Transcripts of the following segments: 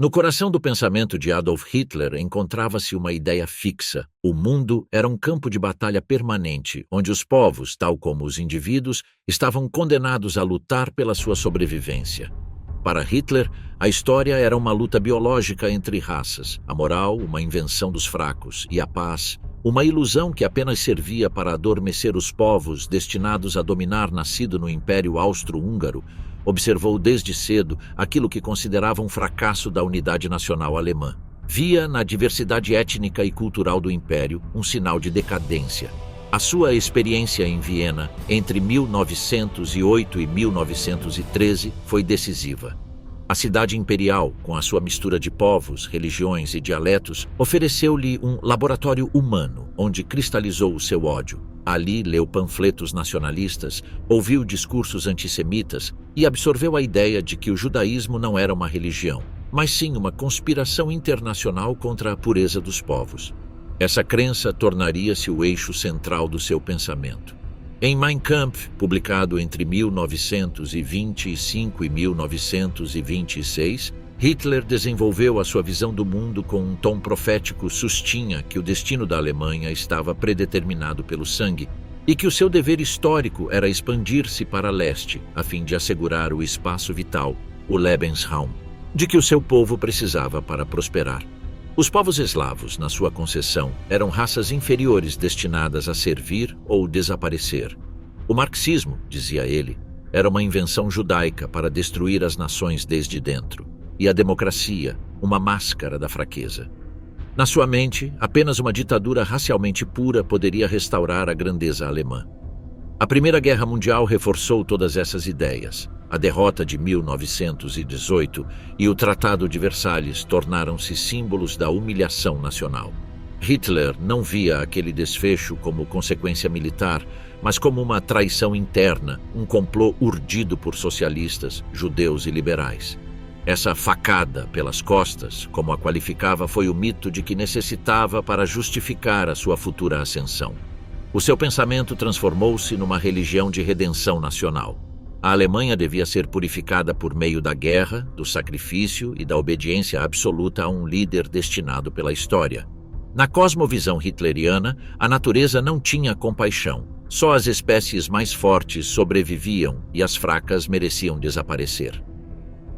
No coração do pensamento de Adolf Hitler encontrava-se uma ideia fixa. O mundo era um campo de batalha permanente, onde os povos, tal como os indivíduos, estavam condenados a lutar pela sua sobrevivência. Para Hitler, a história era uma luta biológica entre raças, a moral, uma invenção dos fracos, e a paz, uma ilusão que apenas servia para adormecer os povos destinados a dominar. Nascido no Império Austro-Húngaro, observou desde cedo aquilo que considerava um fracasso da unidade nacional alemã. Via na diversidade étnica e cultural do Império um sinal de decadência. A sua experiência em Viena, entre 1908 e 1913, foi decisiva. A cidade imperial, com a sua mistura de povos, religiões e dialetos, ofereceu-lhe um laboratório humano, onde cristalizou o seu ódio. Ali leu panfletos nacionalistas, ouviu discursos antissemitas e absorveu a ideia de que o judaísmo não era uma religião, mas sim uma conspiração internacional contra a pureza dos povos. Essa crença tornaria-se o eixo central do seu pensamento. Em Mein Kampf, publicado entre 1925 e 1926, Hitler desenvolveu a sua visão do mundo com um tom profético. Sustinha que o destino da Alemanha estava predeterminado pelo sangue e que o seu dever histórico era expandir-se para leste, a fim de assegurar o espaço vital, o Lebensraum, de que o seu povo precisava para prosperar. Os povos eslavos, na sua concepção, eram raças inferiores destinadas a servir ou desaparecer. O marxismo, dizia ele, era uma invenção judaica para destruir as nações desde dentro, e a democracia, uma máscara da fraqueza. Na sua mente, apenas uma ditadura racialmente pura poderia restaurar a grandeza alemã. A Primeira Guerra Mundial reforçou todas essas ideias. A derrota de 1918 e o Tratado de Versalhes tornaram-se símbolos da humilhação nacional. Hitler não via aquele desfecho como consequência militar, mas como uma traição interna, um complô urdido por socialistas, judeus e liberais. Essa facada pelas costas, como a qualificava, foi o mito de que necessitava para justificar a sua futura ascensão. O seu pensamento transformou-se numa religião de redenção nacional. A Alemanha devia ser purificada por meio da guerra, do sacrifício e da obediência absoluta a um líder destinado pela história. Na cosmovisão hitleriana, a natureza não tinha compaixão. Só as espécies mais fortes sobreviviam e as fracas mereciam desaparecer.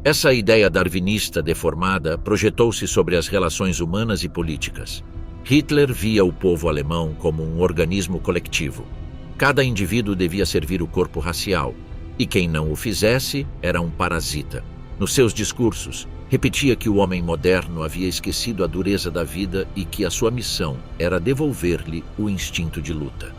Essa ideia darwinista deformada projetou-se sobre as relações humanas e políticas. Hitler via o povo alemão como um organismo coletivo. Cada indivíduo devia servir o corpo racial, e quem não o fizesse era um parasita. Nos seus discursos, repetia que o homem moderno havia esquecido a dureza da vida e que a sua missão era devolver-lhe o instinto de luta.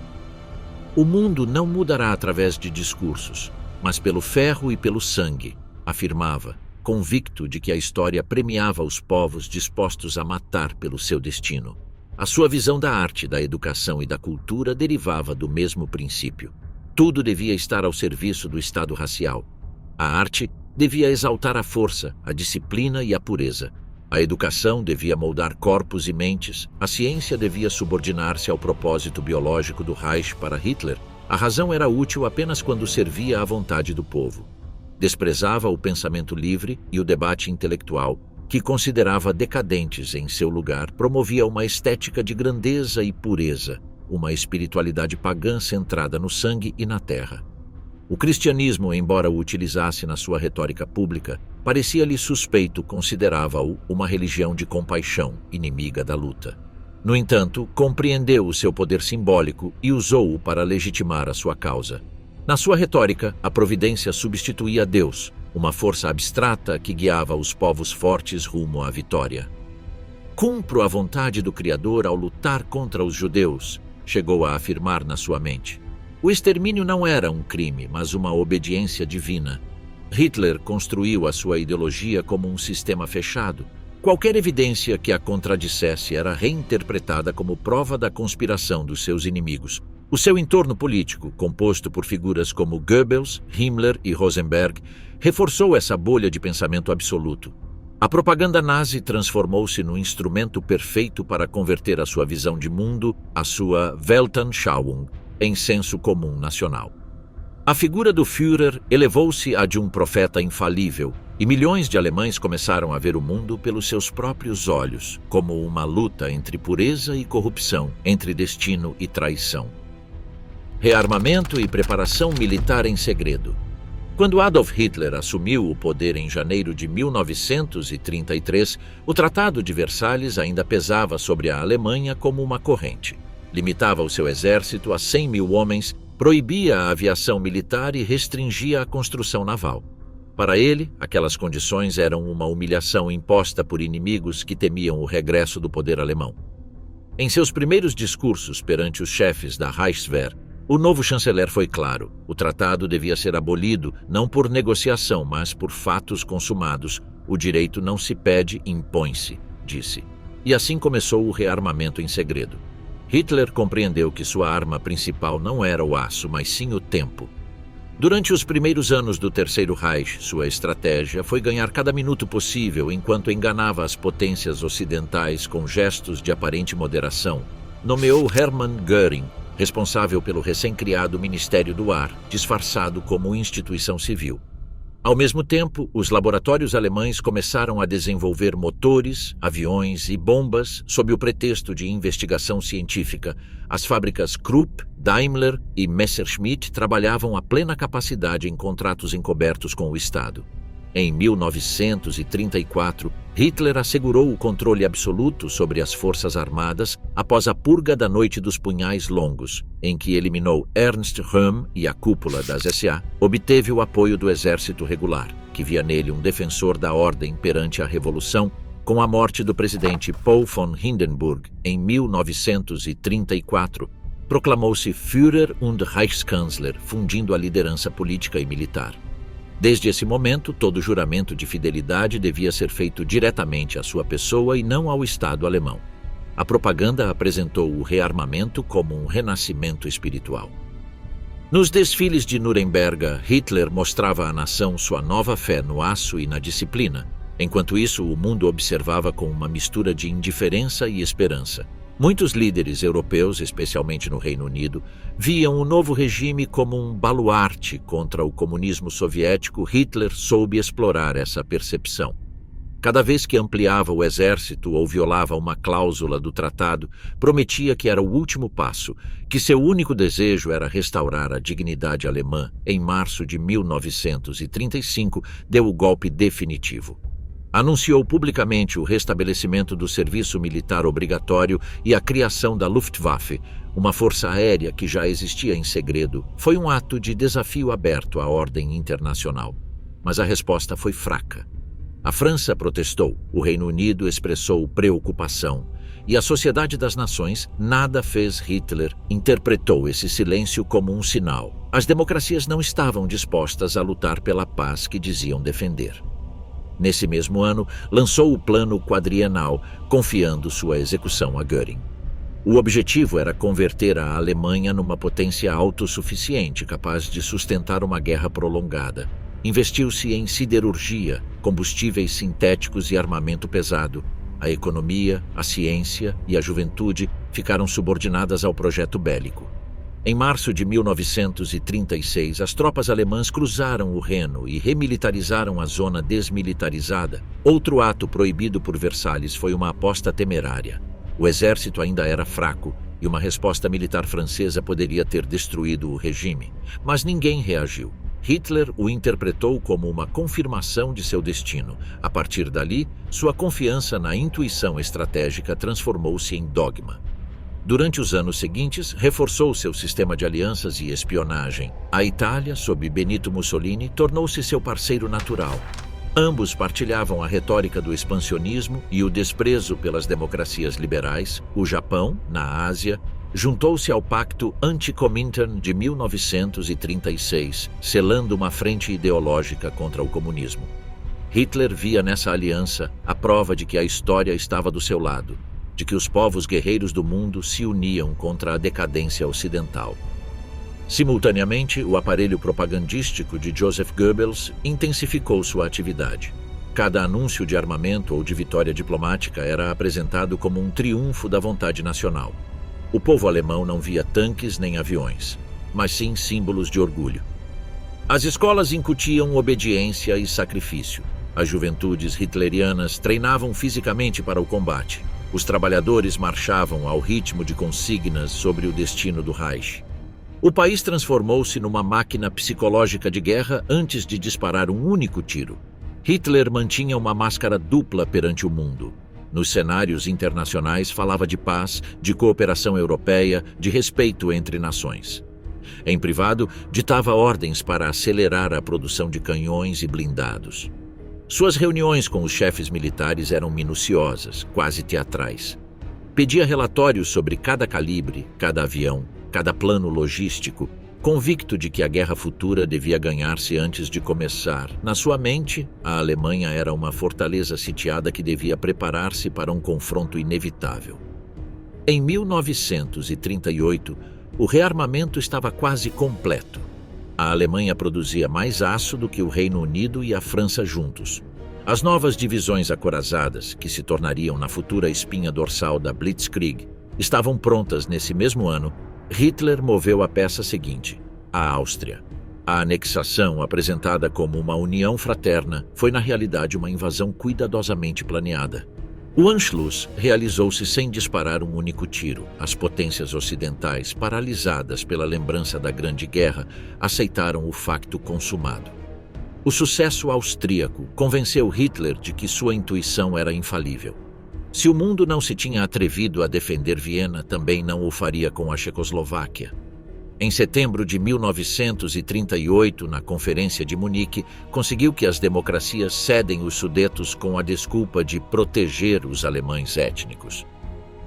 O mundo não mudará através de discursos, mas pelo ferro e pelo sangue, afirmava, convicto de que a história premiava os povos dispostos a matar pelo seu destino. A sua visão da arte, da educação e da cultura derivava do mesmo princípio. Tudo devia estar ao serviço do estado racial. A arte devia exaltar a força, a disciplina e a pureza. A educação devia moldar corpos e mentes. A ciência devia subordinar-se ao propósito biológico do Reich. Para Hitler, a razão era útil apenas quando servia à vontade do povo. Desprezava o pensamento livre e o debate intelectual, que considerava decadentes em seu lugar. Promovia uma estética de grandeza e pureza, uma espiritualidade pagã centrada no sangue e na terra. O cristianismo, embora o utilizasse na sua retórica pública, parecia-lhe suspeito. Considerava-o uma religião de compaixão, inimiga da luta. No entanto, compreendeu o seu poder simbólico e usou-o para legitimar a sua causa. Na sua retórica, a providência substituía Deus, uma força abstrata que guiava os povos fortes rumo à vitória. Cumpro a vontade do Criador ao lutar contra os judeus, chegou a afirmar na sua mente. O extermínio não era um crime, mas uma obediência divina. Hitler construiu a sua ideologia como um sistema fechado. Qualquer evidência que a contradissesse era reinterpretada como prova da conspiração dos seus inimigos. O seu entorno político, composto por figuras como Goebbels, Himmler e Rosenberg, reforçou essa bolha de pensamento absoluto. A propaganda nazi transformou-se no instrumento perfeito para converter a sua visão de mundo, a sua Weltanschauung, em senso comum nacional. A figura do Führer elevou-se à de um profeta infalível, e milhões de alemães começaram a ver o mundo pelos seus próprios olhos, como uma luta entre pureza e corrupção, entre destino e traição. Rearmamento e preparação militar em segredo. Quando Adolf Hitler assumiu o poder em janeiro de 1933, o Tratado de Versalhes ainda pesava sobre a Alemanha como uma corrente. Limitava o seu exército a 100 mil homens, proibia a aviação militar e restringia a construção naval. Para ele, aquelas condições eram uma humilhação imposta por inimigos que temiam o regresso do poder alemão. Em seus primeiros discursos perante os chefes da Reichswehr, o novo chanceler foi claro: o tratado devia ser abolido não por negociação, mas por fatos consumados. O direito não se pede, impõe-se, disse. E assim começou o rearmamento em segredo. Hitler compreendeu que sua arma principal não era o aço, mas sim o tempo. Durante os primeiros anos do Terceiro Reich, sua estratégia foi ganhar cada minuto possível enquanto enganava as potências ocidentais com gestos de aparente moderação. Nomeou Hermann Göring, responsável pelo recém-criado Ministério do Ar, disfarçado como instituição civil. Ao mesmo tempo, os laboratórios alemães começaram a desenvolver motores, aviões e bombas sob o pretexto de investigação científica. As fábricas Krupp, Daimler e Messerschmitt trabalhavam a plena capacidade em contratos encobertos com o Estado. Em 1934, Hitler assegurou o controle absoluto sobre as forças armadas após a purga da Noite dos Punhais Longos, em que eliminou Ernst Röhm e a cúpula das SA, obteve o apoio do exército regular, que via nele um defensor da ordem perante a Revolução. Com a morte do presidente Paul von Hindenburg em 1934, proclamou-se Führer und Reichskanzler, fundindo a liderança política e militar. Desde esse momento, todo juramento de fidelidade devia ser feito diretamente à sua pessoa e não ao Estado alemão. A propaganda apresentou o rearmamento como um renascimento espiritual. Nos desfiles de Nuremberg, Hitler mostrava à nação sua nova fé no aço e na disciplina. Enquanto isso, o mundo observava com uma mistura de indiferença e esperança. Muitos líderes europeus, especialmente no Reino Unido, viam o novo regime como um baluarte contra o comunismo soviético. Hitler soube explorar essa percepção. Cada vez que ampliava o exército ou violava uma cláusula do tratado, prometia que era o último passo, que seu único desejo era restaurar a dignidade alemã. Em março de 1935, deu o golpe definitivo. Anunciou publicamente o restabelecimento do serviço militar obrigatório e a criação da Luftwaffe, uma força aérea que já existia em segredo. Foi um ato de desafio aberto à ordem internacional. Mas a resposta foi fraca. A França protestou, o Reino Unido expressou preocupação, e a Sociedade das Nações nada fez. Hitler interpretou esse silêncio como um sinal. As democracias não estavam dispostas a lutar pela paz que diziam defender. Nesse mesmo ano, lançou o Plano Quadrienal, confiando sua execução a Göring. O objetivo era converter a Alemanha numa potência autossuficiente, capaz de sustentar uma guerra prolongada. Investiu-se em siderurgia, combustíveis sintéticos e armamento pesado. A economia, a ciência e a juventude ficaram subordinadas ao projeto bélico. Em março de 1936, as tropas alemãs cruzaram o Reno e remilitarizaram a zona desmilitarizada. Outro ato proibido por Versalhes foi uma aposta temerária. O exército ainda era fraco e uma resposta militar francesa poderia ter destruído o regime. Mas ninguém reagiu. Hitler o interpretou como uma confirmação de seu destino. A partir dali, sua confiança na intuição estratégica transformou-se em dogma. Durante os anos seguintes, reforçou seu sistema de alianças e espionagem. A Itália, sob Benito Mussolini, tornou-se seu parceiro natural. Ambos partilhavam a retórica do expansionismo e o desprezo pelas democracias liberais. O Japão, na Ásia, juntou-se ao Pacto Anti-Comintern de 1936, selando uma frente ideológica contra o comunismo. Hitler via nessa aliança a prova de que a história estava do seu lado, de que os povos guerreiros do mundo se uniam contra a decadência ocidental. Simultaneamente, o aparelho propagandístico de Joseph Goebbels intensificou sua atividade. Cada anúncio de armamento ou de vitória diplomática era apresentado como um triunfo da vontade nacional. O povo alemão não via tanques nem aviões, mas sim símbolos de orgulho. As escolas incutiam obediência e sacrifício. As juventudes hitlerianas treinavam fisicamente para o combate. Os trabalhadores marchavam ao ritmo de consignas sobre o destino do Reich. O país transformou-se numa máquina psicológica de guerra antes de disparar um único tiro. Hitler mantinha uma máscara dupla perante o mundo. Nos cenários internacionais falava de paz, de cooperação europeia, de respeito entre nações. Em privado, ditava ordens para acelerar a produção de canhões e blindados. Suas reuniões com os chefes militares eram minuciosas, quase teatrais. Pedia relatórios sobre cada calibre, cada avião, cada plano logístico, convicto de que a guerra futura devia ganhar-se antes de começar. Na sua mente, a Alemanha era uma fortaleza sitiada que devia preparar-se para um confronto inevitável. Em 1938, o rearmamento estava quase completo. A Alemanha produzia mais aço do que o Reino Unido e a França juntos. As novas divisões acorazadas, que se tornariam na futura espinha dorsal da Blitzkrieg, estavam prontas nesse mesmo ano. Hitler moveu a peça seguinte, a Áustria. A anexação, apresentada como uma união fraterna, foi na realidade uma invasão cuidadosamente planeada. O Anschluss realizou-se sem disparar um único tiro. As potências ocidentais, paralisadas pela lembrança da Grande Guerra, aceitaram o facto consumado. O sucesso austríaco convenceu Hitler de que sua intuição era infalível. Se o mundo não se tinha atrevido a defender Viena, também não o faria com a Checoslováquia. Em setembro de 1938, na Conferência de Munique, conseguiu que as democracias cedem os Sudetos com a desculpa de proteger os alemães étnicos.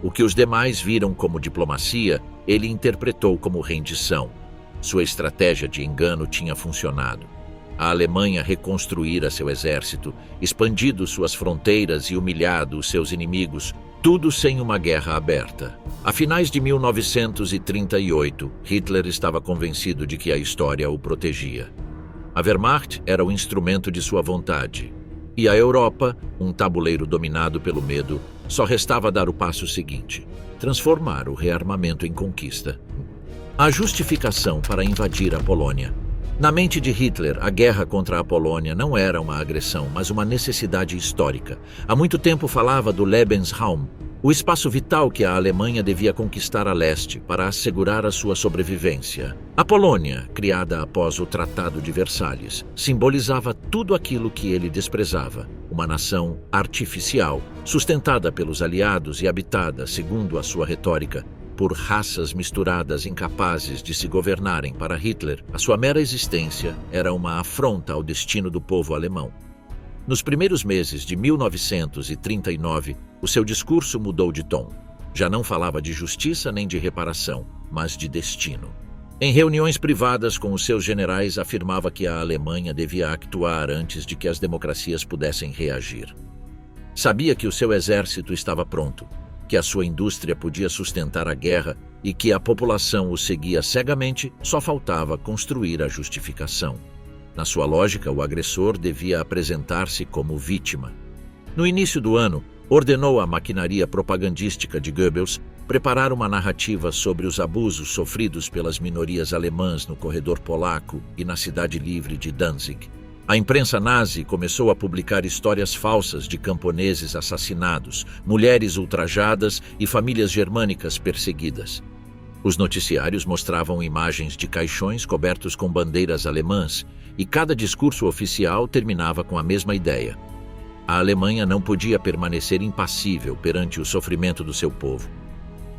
O que os demais viram como diplomacia, ele interpretou como rendição. Sua estratégia de engano tinha funcionado. A Alemanha reconstruíra seu exército, expandido suas fronteiras e humilhado os seus inimigos, tudo sem uma guerra aberta. A finais de 1938, Hitler estava convencido de que a história o protegia. A Wehrmacht era o instrumento de sua vontade. E a Europa, um tabuleiro dominado pelo medo, só restava dar o passo seguinte: transformar o rearmamento em conquista. A justificação para invadir a Polônia. Na mente de Hitler, a guerra contra a Polônia não era uma agressão, mas uma necessidade histórica. Há muito tempo falava do Lebensraum, o espaço vital que a Alemanha devia conquistar a leste para assegurar a sua sobrevivência. A Polônia, criada após o Tratado de Versalhes, simbolizava tudo aquilo que ele desprezava: uma nação artificial, sustentada pelos aliados e habitada, segundo a sua retórica, por raças misturadas incapazes de se governarem. Para Hitler, a sua mera existência era uma afronta ao destino do povo alemão. Nos primeiros meses de 1939, o seu discurso mudou de tom. Já não falava de justiça nem de reparação, mas de destino. Em reuniões privadas com os seus generais, afirmava que a Alemanha devia actuar antes de que as democracias pudessem reagir. Sabia que o seu exército estava pronto, que a sua indústria podia sustentar a guerra e que a população o seguia cegamente, só faltava construir a justificação. Na sua lógica, o agressor devia apresentar-se como vítima. No início do ano, ordenou à maquinaria propagandística de Goebbels preparar uma narrativa sobre os abusos sofridos pelas minorias alemãs no corredor polaco e na cidade livre de Danzig. A imprensa nazi começou a publicar histórias falsas de camponeses assassinados, mulheres ultrajadas e famílias germânicas perseguidas. Os noticiários mostravam imagens de caixões cobertos com bandeiras alemãs e cada discurso oficial terminava com a mesma ideia: a Alemanha não podia permanecer impassível perante o sofrimento do seu povo.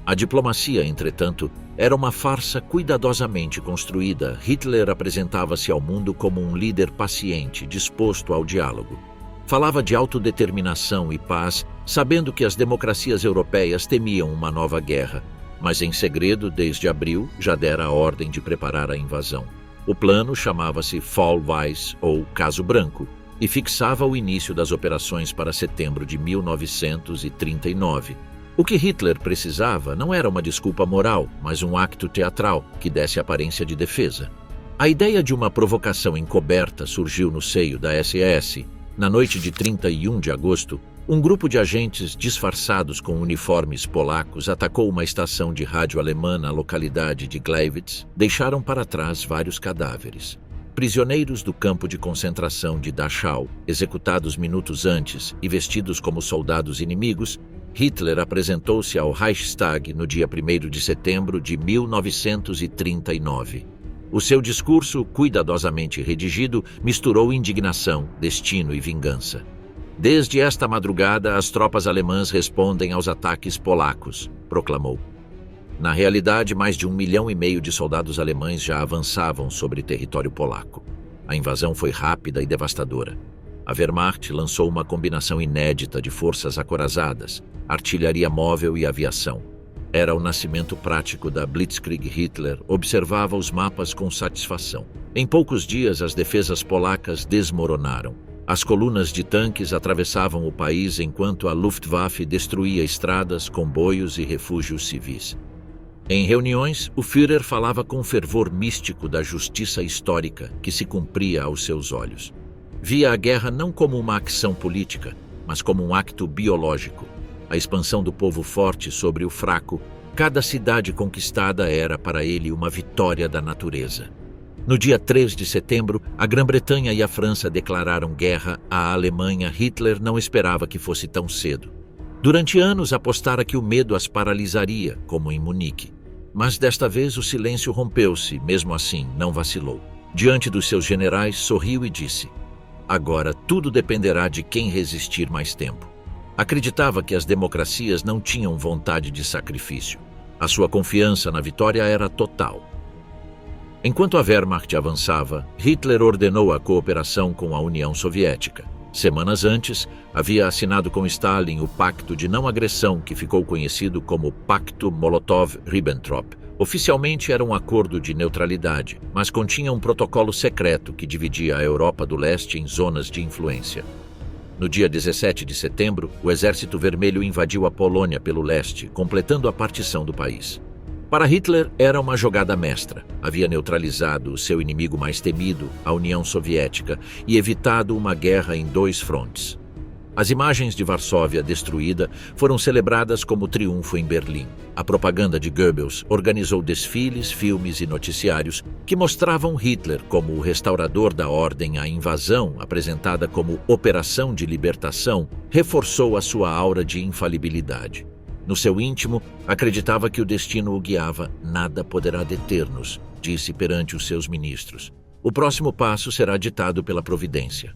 A diplomacia, entretanto, era uma farsa cuidadosamente construída. Hitler apresentava-se ao mundo como um líder paciente, disposto ao diálogo. Falava de autodeterminação e paz, sabendo que as democracias europeias temiam uma nova guerra, mas em segredo, desde abril, já dera a ordem de preparar a invasão. O plano chamava-se Fall Weiß, ou Caso Branco, e fixava o início das operações para setembro de 1939. O que Hitler precisava não era uma desculpa moral, mas um acto teatral que desse aparência de defesa. A ideia de uma provocação encoberta surgiu no seio da SS. Na noite de 31 de agosto, um grupo de agentes disfarçados com uniformes polacos atacou uma estação de rádio alemã na localidade de Gleiwitz. Deixaram para trás vários cadáveres. prisioneiros do campo de concentração de Dachau, executados minutos antes e vestidos como soldados inimigos, Hitler apresentou-se ao Reichstag no dia 1º de setembro de 1939. O seu discurso, cuidadosamente redigido, misturou indignação, destino e vingança. Desde esta madrugada, as tropas alemãs respondem aos ataques polacos, proclamou. Na realidade, mais de 1,5 milhão de soldados alemães já avançavam sobre território polaco. A invasão foi rápida e devastadora. A Wehrmacht lançou uma combinação inédita de forças acorazadas, artilharia móvel e aviação. Era o nascimento prático da Blitzkrieg. Hitler observava os mapas com satisfação. Em poucos dias, as defesas polacas desmoronaram. As colunas de tanques atravessavam o país enquanto a Luftwaffe destruía estradas, comboios e refúgios civis. Em reuniões, o Führer falava com fervor místico da justiça histórica que se cumpria aos seus olhos. Via a guerra não como uma ação política, mas como um acto biológico. A expansão do povo forte sobre o fraco, cada cidade conquistada era para ele uma vitória da natureza. No dia 3 de setembro, a Grã-Bretanha e a França declararam guerra à Alemanha. Hitler não esperava que fosse tão cedo. Durante anos apostara que o medo as paralisaria, como em Munique. Mas desta vez o silêncio rompeu-se, mesmo assim não vacilou. Diante dos seus generais, sorriu e disse: agora tudo dependerá de quem resistir mais tempo. Acreditava que as democracias não tinham vontade de sacrifício. A sua confiança na vitória era total. Enquanto a Wehrmacht avançava, Hitler ordenou a cooperação com a União Soviética. Semanas antes, havia assinado com Stalin o Pacto de Não Agressão, que ficou conhecido como Pacto Molotov-Ribbentrop. Oficialmente era um acordo de neutralidade, mas continha um protocolo secreto que dividia a Europa do Leste em zonas de influência. No dia 17 de setembro, o Exército Vermelho invadiu a Polônia pelo leste, completando a partição do país. Para Hitler, era uma jogada mestra. Havia neutralizado o seu inimigo mais temido, a União Soviética, e evitado uma guerra em 2 frontes. As imagens de Varsóvia destruída foram celebradas como triunfo em Berlim. A propaganda de Goebbels organizou desfiles, filmes e noticiários que mostravam Hitler como o restaurador da ordem. A invasão, apresentada como Operação de Libertação, reforçou a sua aura de infalibilidade. No seu íntimo, acreditava que o destino o guiava. Nada poderá deter-nos, disse perante os seus ministros. O próximo passo será ditado pela providência.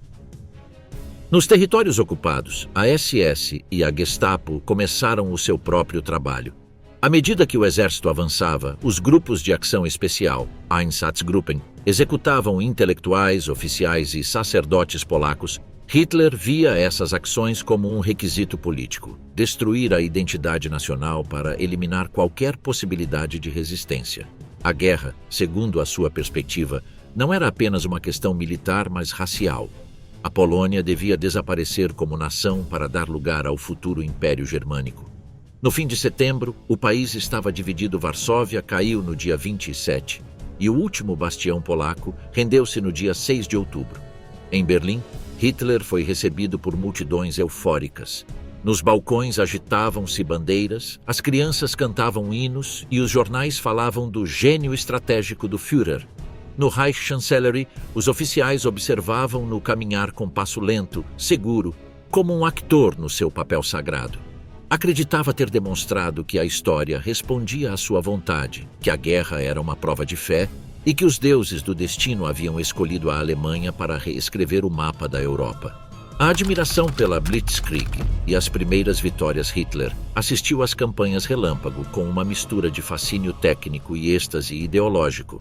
Nos territórios ocupados, a SS e a Gestapo começaram o seu próprio trabalho. À medida que o exército avançava, os grupos de ação especial, Einsatzgruppen, executavam intelectuais, oficiais e sacerdotes polacos. Hitler via essas ações como um requisito político, destruir a identidade nacional para eliminar qualquer possibilidade de resistência. A guerra, segundo a sua perspectiva, não era apenas uma questão militar, mas racial. A Polônia devia desaparecer como nação para dar lugar ao futuro Império Germânico. No fim de setembro, o país estava dividido. Varsóvia caiu no dia 27 e o último bastião polaco rendeu-se no dia 6 de outubro. Em Berlim, Hitler foi recebido por multidões eufóricas. Nos balcões agitavam-se bandeiras, as crianças cantavam hinos e os jornais falavam do gênio estratégico do Führer. No Reichschancellerie, os oficiais observavam-no caminhar com passo lento, seguro, como um actor no seu papel sagrado. Acreditava ter demonstrado que a história respondia à sua vontade, que a guerra era uma prova de fé e que os deuses do destino haviam escolhido a Alemanha para reescrever o mapa da Europa. A admiração pela Blitzkrieg e as primeiras vitórias. Hitler assistiu às campanhas relâmpago com uma mistura de fascínio técnico e êxtase ideológico.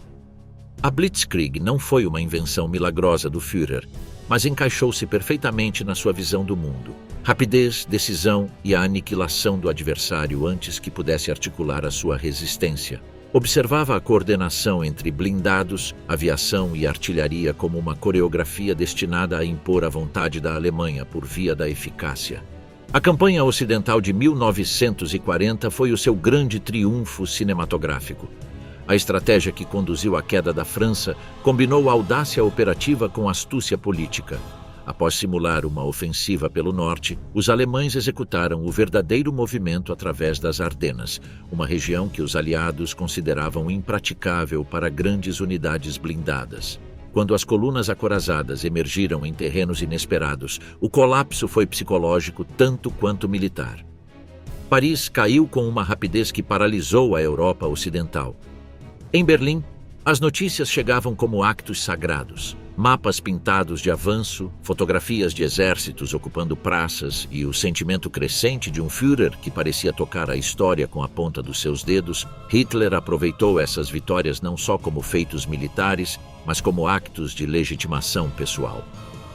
A Blitzkrieg não foi uma invenção milagrosa do Führer, mas encaixou-se perfeitamente na sua visão do mundo. Rapidez, decisão e a aniquilação do adversário antes que pudesse articular a sua resistência. Observava a coordenação entre blindados, aviação e artilharia como uma coreografia destinada a impor a vontade da Alemanha por via da eficácia. A campanha ocidental de 1940 foi o seu grande triunfo cinematográfico. A estratégia que conduziu à queda da França combinou audácia operativa com astúcia política. Após simular uma ofensiva pelo norte, os alemães executaram o verdadeiro movimento através das Ardenas, uma região que os aliados consideravam impraticável para grandes unidades blindadas. quando as colunas acorazadas emergiram em terrenos inesperados, o colapso foi psicológico tanto quanto militar. Paris caiu com uma rapidez que paralisou a Europa Ocidental. Em Berlim, as notícias chegavam como actos sagrados. Mapas pintados de avanço, fotografias de exércitos ocupando praças e o sentimento crescente de um Führer que parecia tocar a história com a ponta dos seus dedos. Hitler aproveitou essas vitórias não só como feitos militares, mas como actos de legitimação pessoal.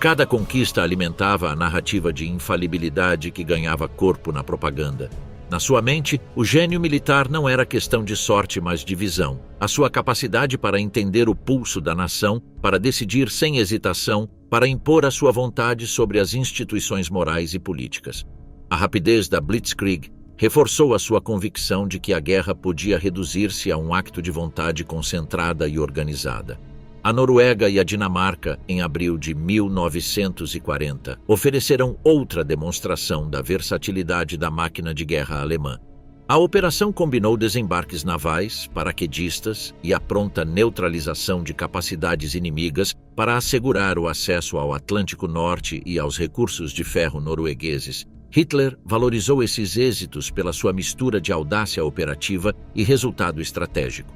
Cada conquista alimentava a narrativa de infalibilidade que ganhava corpo na propaganda. Na sua mente, o gênio militar não era questão de sorte, mas de visão. A sua capacidade para entender o pulso da nação, para decidir sem hesitação, para impor a sua vontade sobre as instituições morais e políticas. A rapidez da Blitzkrieg reforçou a sua convicção de que a guerra podia reduzir-se a um acto de vontade concentrada e organizada. A Noruega e a Dinamarca, em abril de 1940, ofereceram outra demonstração da versatilidade da máquina de guerra alemã. A operação combinou desembarques navais, paraquedistas e a pronta neutralização de capacidades inimigas para assegurar o acesso ao Atlântico Norte e aos recursos de ferro noruegueses. Hitler valorizou esses êxitos pela sua mistura de audácia operativa e resultado estratégico.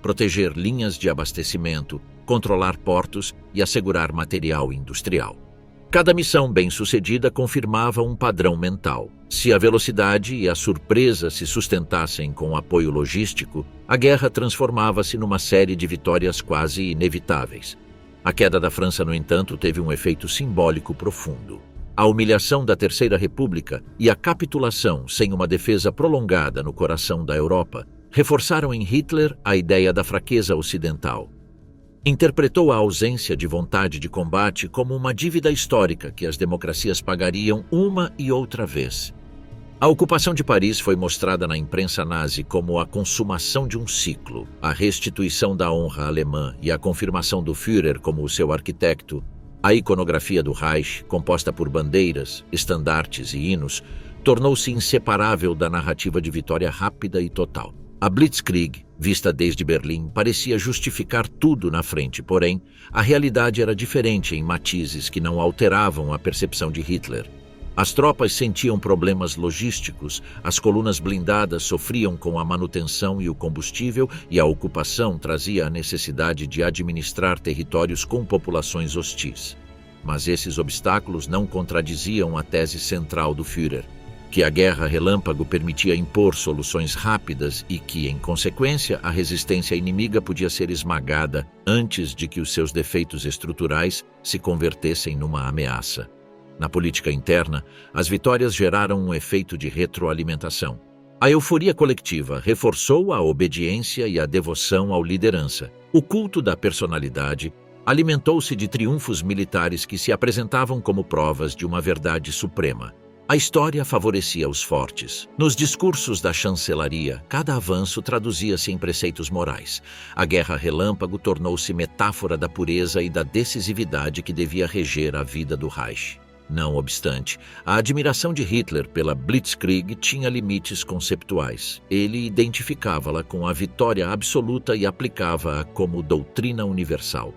Proteger linhas de abastecimento, controlar portos e assegurar material industrial. Cada missão bem-sucedida confirmava um padrão mental. Se a velocidade e a surpresa se sustentassem com apoio logístico, a guerra transformava-se numa série de vitórias quase inevitáveis. A queda da França, no entanto, teve um efeito simbólico profundo. A humilhação da Terceira República e a capitulação sem uma defesa prolongada no coração da Europa reforçaram em Hitler a ideia da fraqueza ocidental. Interpretou a ausência de vontade de combate como uma dívida histórica que as democracias pagariam uma e outra vez. A ocupação de Paris foi mostrada na imprensa nazi como a consumação de um ciclo, a restituição da honra alemã e a confirmação do Führer como o seu arquiteto. A iconografia do Reich, composta por bandeiras, estandartes e hinos, tornou-se inseparável da narrativa de vitória rápida e total. A Blitzkrieg, vista desde Berlim, parecia justificar tudo na frente, porém, a realidade era diferente em matizes que não alteravam a percepção de Hitler. As tropas sentiam problemas logísticos, as colunas blindadas sofriam com a manutenção e o combustível, e a ocupação trazia a necessidade de administrar territórios com populações hostis. Mas esses obstáculos não contradiziam a tese central do Führer, que a guerra relâmpago permitia impor soluções rápidas e que, em consequência, a resistência inimiga podia ser esmagada antes de que os seus defeitos estruturais se convertessem numa ameaça. Na política interna, as vitórias geraram um efeito de retroalimentação. A euforia coletiva reforçou a obediência e a devoção à liderança. O culto da personalidade alimentou-se de triunfos militares que se apresentavam como provas de uma verdade suprema. A história favorecia os fortes. Nos discursos da chancelaria, cada avanço traduzia-se em preceitos morais. A guerra relâmpago tornou-se metáfora da pureza e da decisividade que devia reger a vida do Reich. Não obstante, a admiração de Hitler pela Blitzkrieg tinha limites conceptuais. Ele identificava-la com a vitória absoluta e aplicava-a como doutrina universal.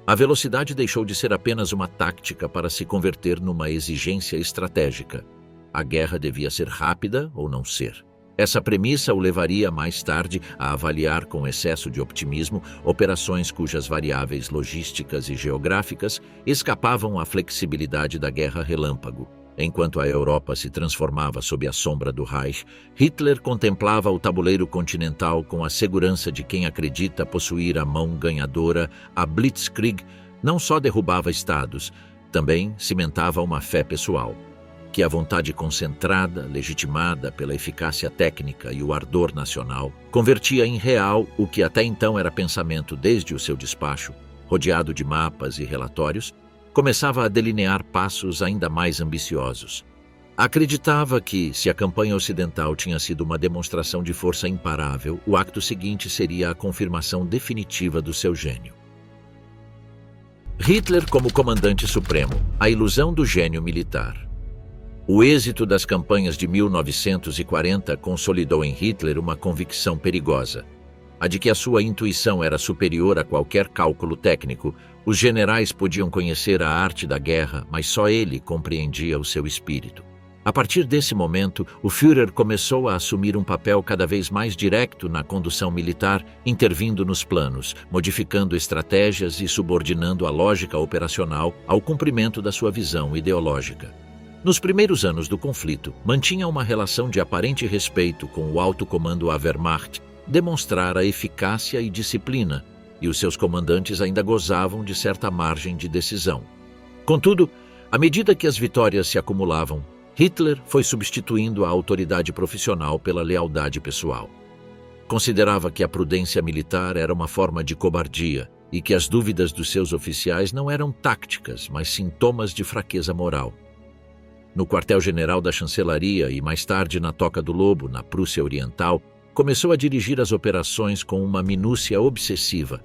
A velocidade deixou de ser apenas uma tática para se converter numa exigência estratégica. A guerra devia ser rápida ou não ser. Essa premissa o levaria mais tarde a avaliar com excesso de optimismo operações cujas variáveis logísticas e geográficas escapavam à flexibilidade da guerra relâmpago. Enquanto a Europa se transformava sob a sombra do Reich, Hitler contemplava o tabuleiro continental com a segurança de quem acredita possuir a mão ganhadora. A Blitzkrieg não só derrubava estados, também cimentava uma fé pessoal, que a vontade concentrada, legitimada pela eficácia técnica e o ardor nacional, convertia em real o que até então era pensamento desde o seu despacho, rodeado de mapas e relatórios, começava a delinear passos ainda mais ambiciosos. Acreditava que, se a campanha ocidental tinha sido uma demonstração de força imparável, o acto seguinte seria a confirmação definitiva do seu gênio. Hitler como comandante supremo, a ilusão do gênio militar. O êxito das campanhas de 1940 consolidou em Hitler uma convicção perigosa. a de que a sua intuição era superior a qualquer cálculo técnico. Os generais podiam conhecer a arte da guerra, mas só ele compreendia o seu espírito. A partir desse momento, o Führer começou a assumir um papel cada vez mais direto na condução militar, intervindo nos planos, modificando estratégias e subordinando a lógica operacional ao cumprimento da sua visão ideológica. Nos primeiros anos do conflito, mantinha uma relação de aparente respeito com o alto comando à Wehrmacht, demonstrar a eficácia e disciplina, e os seus comandantes ainda gozavam de certa margem de decisão. Contudo, à medida que as vitórias se acumulavam, Hitler foi substituindo a autoridade profissional pela lealdade pessoal. Considerava que a prudência militar era uma forma de cobardia e que as dúvidas dos seus oficiais não eram táticas, mas sintomas de fraqueza moral. No quartel-general da chancelaria e mais tarde na Toca do Lobo, na Prússia Oriental, começou a dirigir as operações com uma minúcia obsessiva.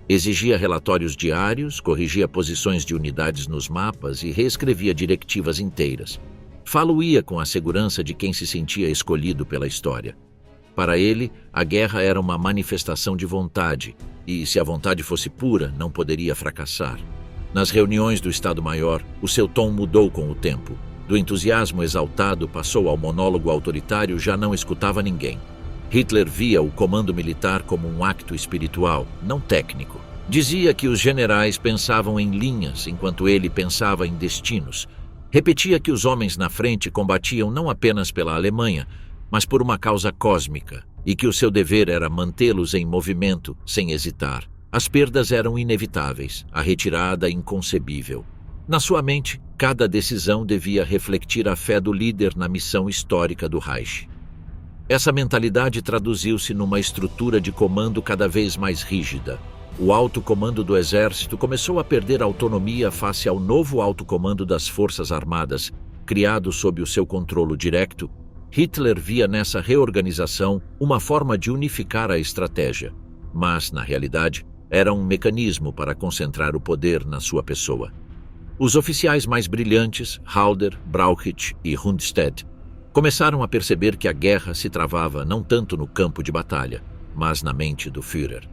Exigia relatórios diários, corrigia posições de unidades nos mapas e reescrevia diretivas inteiras. Falo-ia com a segurança de quem se sentia escolhido pela história. Para ele, a guerra era uma manifestação de vontade, e se a vontade fosse pura, não poderia fracassar. Nas reuniões do Estado-Maior, o seu tom mudou com o tempo. Do entusiasmo exaltado passou ao monólogo autoritário, já não escutava ninguém. Hitler via o comando militar como um acto espiritual, não técnico. Dizia que os generais pensavam em linhas, enquanto ele pensava em destinos. Repetia que os homens na frente combatiam não apenas pela Alemanha, mas por uma causa cósmica, e que o seu dever era mantê-los em movimento, sem hesitar. As perdas eram inevitáveis, a retirada inconcebível. Na sua mente, cada decisão devia refletir a fé do líder na missão histórica do Reich. Essa mentalidade traduziu-se numa estrutura de comando cada vez mais rígida. O alto comando do exército começou a perder autonomia face ao novo alto comando das Forças Armadas, criado sob o seu controle direto. Hitler via nessa reorganização uma forma de unificar a estratégia, mas, na realidade, era um mecanismo para concentrar o poder na sua pessoa. Os oficiais mais brilhantes, Halder, Brauchitsch e Rundstedt, começaram a perceber que a guerra se travava não tanto no campo de batalha, mas na mente do Führer.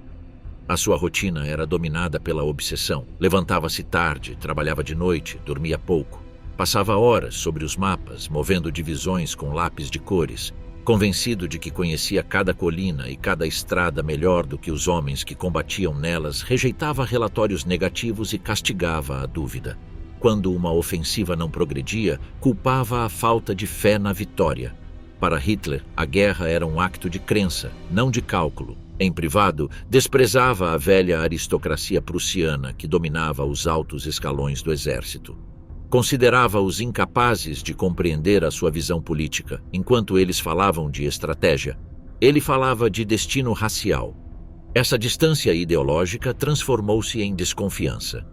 A sua rotina era dominada pela obsessão. Levantava-se tarde, trabalhava de noite, dormia pouco. Passava horas sobre os mapas, movendo divisões com lápis de cores, convencido de que conhecia cada colina e cada estrada melhor do que os homens que combatiam nelas. Rejeitava relatórios negativos e castigava a dúvida. Quando uma ofensiva não progredia, culpava a falta de fé na vitória. Para Hitler, a guerra era um acto de crença, não de cálculo. Em privado, desprezava a velha aristocracia prussiana que dominava os altos escalões do exército. Considerava-os incapazes de compreender a sua visão política. Enquanto eles falavam de estratégia, ele falava de destino racial. Essa distância ideológica transformou-se em desconfiança.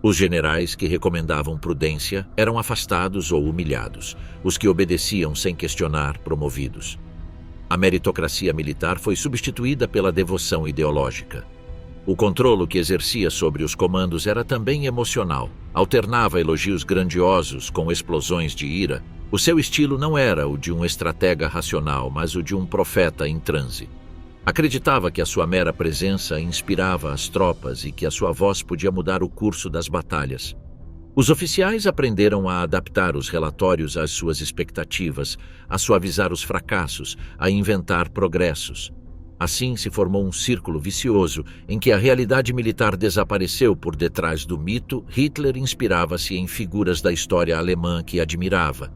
Os generais que recomendavam prudência eram afastados ou humilhados, os que obedeciam sem questionar, promovidos. A meritocracia militar foi substituída pela devoção ideológica. O controle que exercia sobre os comandos era também emocional. Alternava elogios grandiosos com explosões de ira. O seu estilo não era o de um estratega racional, mas o de um profeta em transe. Acreditava que a sua mera presença inspirava as tropas e que a sua voz podia mudar o curso das batalhas. Os oficiais aprenderam a adaptar os relatórios às suas expectativas, a suavizar os fracassos, a inventar progressos. Assim se formou um círculo vicioso em que a realidade militar desapareceu por detrás do mito. Hitler inspirava-se em figuras da história alemã que admirava.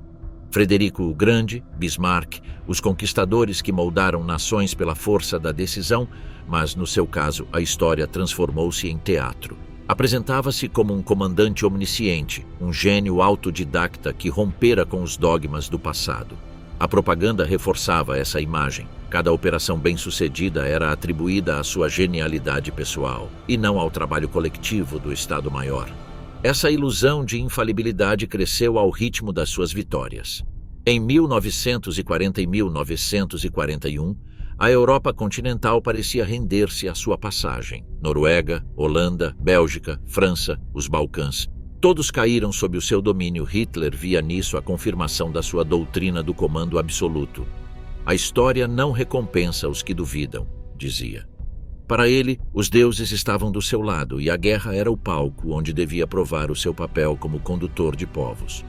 Frederico o Grande, Bismarck, os conquistadores que moldaram nações pela força da decisão, mas no seu caso a história transformou-se em teatro. Apresentava-se como um comandante omnisciente, um gênio autodidacta que rompera com os dogmas do passado. A propaganda reforçava essa imagem. Cada operação bem-sucedida era atribuída à sua genialidade pessoal, e não ao trabalho coletivo do Estado-Maior. Essa ilusão de infalibilidade cresceu ao ritmo das suas vitórias. Em 1940 e 1941, a Europa continental parecia render-se à sua passagem. Noruega, Holanda, Bélgica, França, os Balcãs. Todos caíram sob o seu domínio. Hitler via nisso a confirmação da sua doutrina do comando absoluto. A história não recompensa os que duvidam, dizia. Para ele, os deuses estavam do seu lado e a guerra era o palco onde devia provar o seu papel como condutor de povos.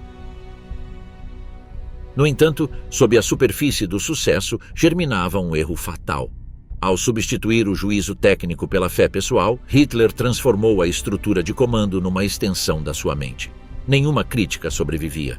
No entanto, sob a superfície do sucesso, germinava um erro fatal. Ao substituir o juízo técnico pela fé pessoal, Hitler transformou a estrutura de comando numa extensão da sua mente. Nenhuma crítica sobrevivia.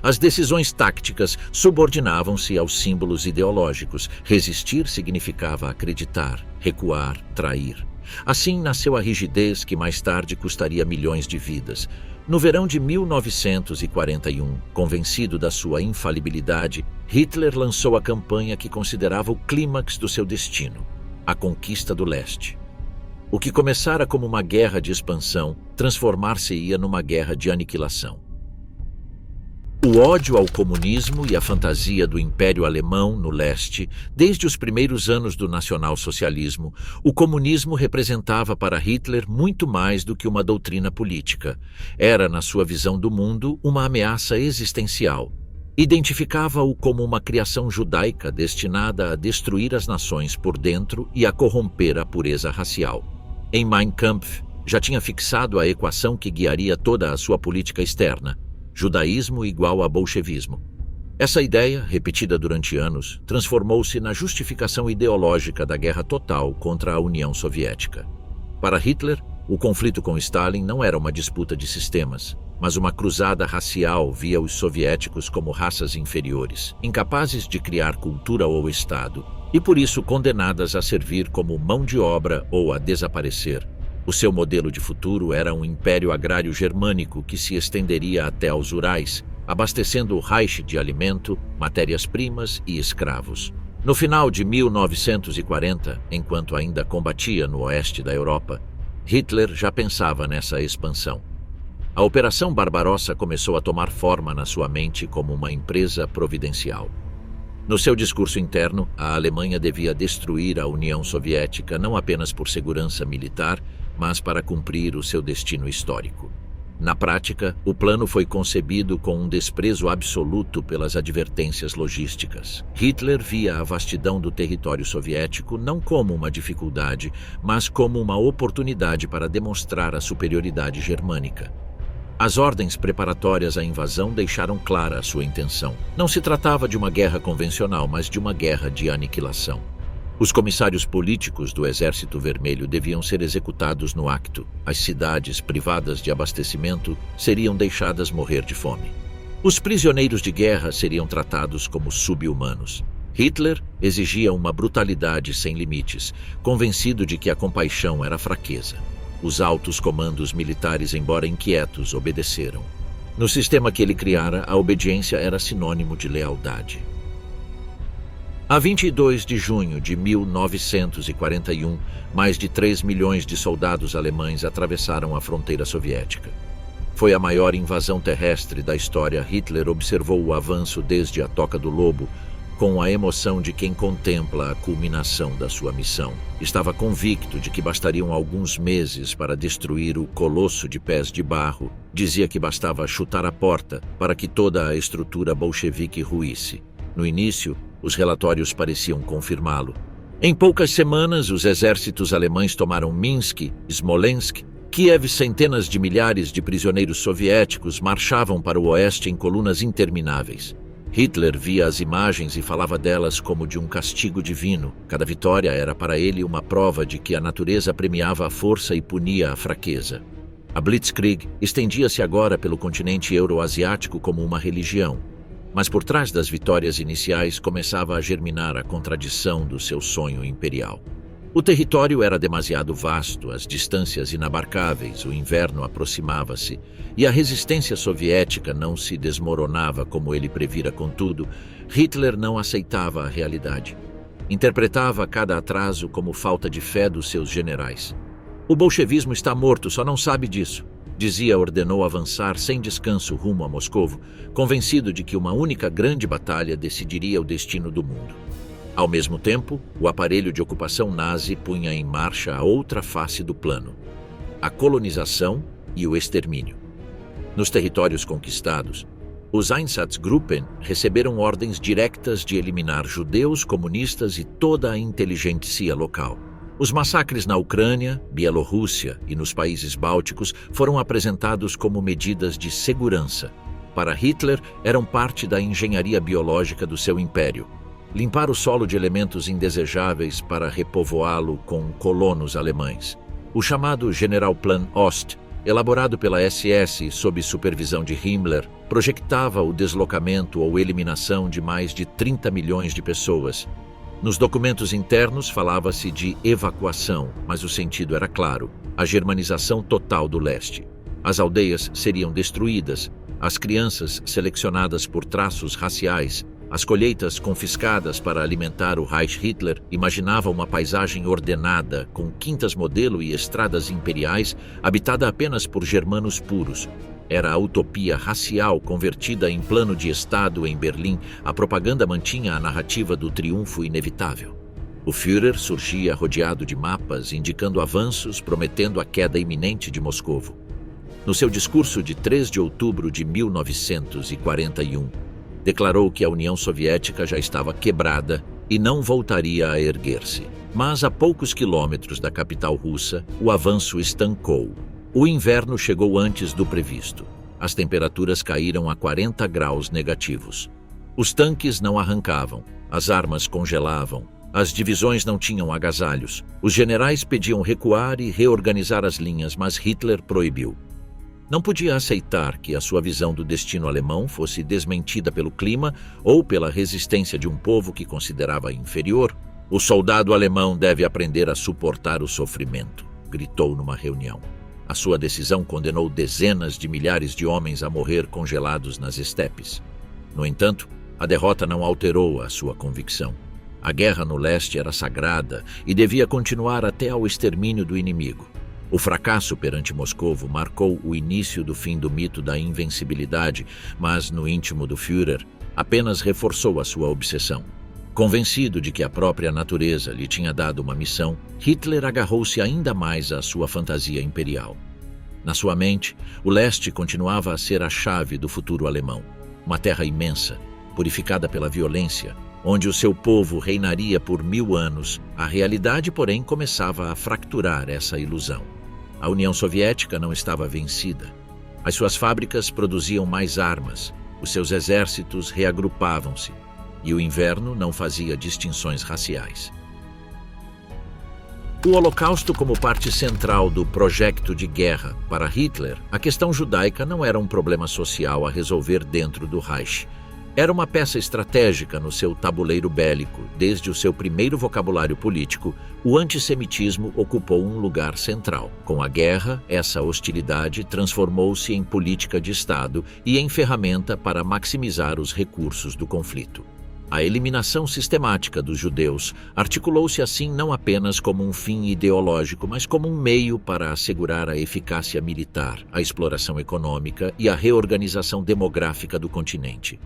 As decisões táticas subordinavam-se aos símbolos ideológicos. Resistir significava acreditar, recuar, trair. Assim nasceu a rigidez que mais tarde custaria milhões de vidas. No verão de 1941, convencido da sua infalibilidade, Hitler lançou a campanha que considerava o clímax do seu destino, a conquista do leste. O que começara como uma guerra de expansão, transformar-se-ia numa guerra de aniquilação. O ódio ao comunismo e a fantasia do Império Alemão no leste, desde os primeiros anos do nacionalsocialismo, o comunismo representava para Hitler muito mais do que uma doutrina política. Era, na sua visão do mundo, uma ameaça existencial. Identificava-o como uma criação judaica destinada a destruir as nações por dentro e a corromper a pureza racial. Em Mein Kampf, já tinha fixado a equação que guiaria toda a sua política externa: judaísmo igual a bolchevismo. Essa ideia, repetida durante anos, transformou-se na justificação ideológica da guerra total contra a União Soviética. Para Hitler, o conflito com Stalin não era uma disputa de sistemas, mas uma cruzada racial via os soviéticos como raças inferiores, incapazes de criar cultura ou Estado, e por isso condenadas a servir como mão de obra ou a desaparecer. O seu modelo de futuro era um império agrário germânico que se estenderia até aos Urais, abastecendo o Reich de alimento, matérias-primas e escravos. No final de 1940, enquanto ainda combatia no oeste da Europa, Hitler já pensava nessa expansão. A Operação Barbarossa começou a tomar forma na sua mente como uma empresa providencial. No seu discurso interno, a Alemanha devia destruir a União Soviética não apenas por segurança militar, mas para cumprir o seu destino histórico. Na prática, o plano foi concebido com um desprezo absoluto pelas advertências logísticas. Hitler via a vastidão do território soviético não como uma dificuldade, mas como uma oportunidade para demonstrar a superioridade germânica. As ordens preparatórias à invasão deixaram clara a sua intenção. Não se tratava de uma guerra convencional, mas de uma guerra de aniquilação. Os comissários políticos do Exército Vermelho deviam ser executados no acto. As cidades, privadas de abastecimento, seriam deixadas morrer de fome. Os prisioneiros de guerra seriam tratados como sub-humanos. Hitler exigia uma brutalidade sem limites, convencido de que a compaixão era fraqueza. Os altos comandos militares, embora inquietos, obedeceram. No sistema que ele criara, a obediência era sinônimo de lealdade. A 22 de junho de 1941, mais de 3 milhões de soldados alemães atravessaram a fronteira soviética. Foi a maior invasão terrestre da história. Hitler observou o avanço desde a Toca do Lobo, com a emoção de quem contempla a culminação da sua missão. Estava convicto de que bastariam alguns meses para destruir o colosso de pés de barro. Dizia que bastava chutar a porta para que toda a estrutura bolchevique ruísse. No início, os relatórios pareciam confirmá-lo. Em poucas semanas, os exércitos alemães tomaram Minsk, Smolensk, Kiev. Centenas de milhares de prisioneiros soviéticos marchavam para o oeste em colunas intermináveis. Hitler via as imagens e falava delas como de um castigo divino. Cada vitória era para ele uma prova de que a natureza premiava a força e punia a fraqueza. A Blitzkrieg estendia-se agora pelo continente euroasiático como uma religião. Mas por trás das vitórias iniciais começava a germinar a contradição do seu sonho imperial. O território era demasiado vasto, as distâncias inabarcáveis, o inverno aproximava-se e a resistência soviética não se desmoronava como ele previra. Contudo, Hitler não aceitava a realidade. Interpretava cada atraso como falta de fé dos seus generais. O bolchevismo está morto, só não sabe disso, dizia. Ordenou avançar sem descanso rumo a Moscovo, convencido de que uma única grande batalha decidiria o destino do mundo. Ao mesmo tempo, o aparelho de ocupação nazi punha em marcha a outra face do plano: a colonização e o extermínio. Nos territórios conquistados, os Einsatzgruppen receberam ordens diretas de eliminar judeus, comunistas e toda a inteligentsia local. Os massacres na Ucrânia, Bielorrússia e nos países bálticos foram apresentados como medidas de segurança. Para Hitler, eram parte da engenharia biológica do seu império. Limpar o solo de elementos indesejáveis para repovoá-lo com colonos alemães. O chamado Generalplan Ost, elaborado pela SS sob supervisão de Himmler, projetava o deslocamento ou eliminação de mais de 30 milhões de pessoas. Nos documentos internos falava-se de evacuação, mas o sentido era claro: a germanização total do leste. As aldeias seriam destruídas, as crianças selecionadas por traços raciais, as colheitas confiscadas para alimentar o Reich. Hitler imaginava uma paisagem ordenada, com quintas modelo e estradas imperiais, habitada apenas por germanos puros. Era a utopia racial convertida em plano de Estado em Berlim. A propaganda mantinha a narrativa do triunfo inevitável. O Führer surgia rodeado de mapas, indicando avanços, prometendo a queda iminente de Moscovo. No seu discurso de 3 de outubro de 1941, declarou que a União Soviética já estava quebrada e não voltaria a erguer-se. Mas a poucos quilômetros da capital russa, o avanço estancou. O inverno chegou antes do previsto. As temperaturas caíram a 40 graus negativos. Os tanques não arrancavam, as armas congelavam, as divisões não tinham agasalhos. Os generais pediam recuar e reorganizar as linhas, mas Hitler proibiu. Não podia aceitar que a sua visão do destino alemão fosse desmentida pelo clima ou pela resistência de um povo que considerava inferior. O soldado alemão deve aprender a suportar o sofrimento, gritou numa reunião. A sua decisão condenou dezenas de milhares de homens a morrer congelados nas estepes. No entanto, a derrota não alterou a sua convicção. A guerra no leste era sagrada e devia continuar até ao extermínio do inimigo. O fracasso perante Moscovo marcou o início do fim do mito da invencibilidade, mas no íntimo do Führer apenas reforçou a sua obsessão. Convencido de que a própria natureza lhe tinha dado uma missão, Hitler agarrou-se ainda mais à sua fantasia imperial. Na sua mente, o leste continuava a ser a chave do futuro alemão. Uma terra imensa, purificada pela violência, onde o seu povo reinaria por 1000 anos. A realidade, porém, começava a fracturar essa ilusão. A União Soviética não estava vencida. As suas fábricas produziam mais armas, os seus exércitos reagrupavam-se, e o inverno não fazia distinções raciais. O Holocausto como parte central do projeto de guerra. Para Hitler, a questão judaica não era um problema social a resolver dentro do Reich. Era uma peça estratégica no seu tabuleiro bélico. Desde o seu primeiro vocabulário político, o antissemitismo ocupou um lugar central. Com a guerra, essa hostilidade transformou-se em política de Estado e em ferramenta para maximizar os recursos do conflito. A eliminação sistemática dos judeus articulou-se assim não apenas como um fim ideológico, mas como um meio para assegurar a eficácia militar, a exploração econômica e a reorganização demográfica do continente.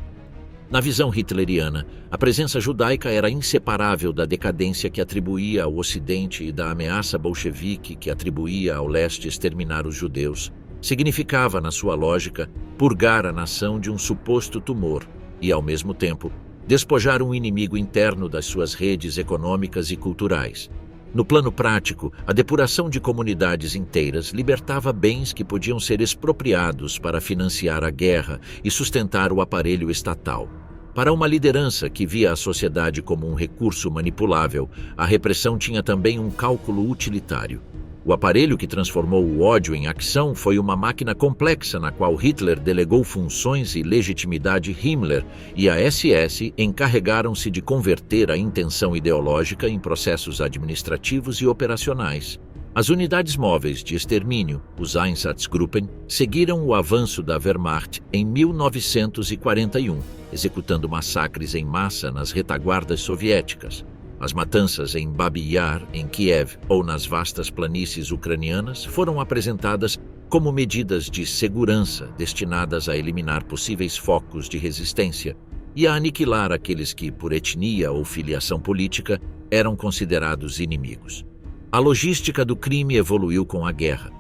Na visão hitleriana, a presença judaica era inseparável da decadência que atribuía ao Ocidente e da ameaça bolchevique que atribuía ao leste exterminar os judeus. Significava, na sua lógica, purgar a nação de um suposto tumor e, ao mesmo tempo, despojar um inimigo interno das suas redes econômicas e culturais. No plano prático, a depuração de comunidades inteiras libertava bens que podiam ser expropriados para financiar a guerra e sustentar o aparelho estatal. Para uma liderança que via a sociedade como um recurso manipulável, a repressão tinha também um cálculo utilitário. O aparelho que transformou o ódio em ação foi uma máquina complexa na qual Hitler delegou funções e legitimidade. Himmler e a SS encarregaram-se de converter a intenção ideológica em processos administrativos e operacionais. As unidades móveis de extermínio, os Einsatzgruppen, seguiram o avanço da Wehrmacht em 1941, executando massacres em massa nas retaguardas soviéticas. As matanças em Babi Yar, em Kiev ou nas vastas planícies ucranianas foram apresentadas como medidas de segurança destinadas a eliminar possíveis focos de resistência e a aniquilar aqueles que, por etnia ou filiação política, eram considerados inimigos. A logística do crime evoluiu com a guerra.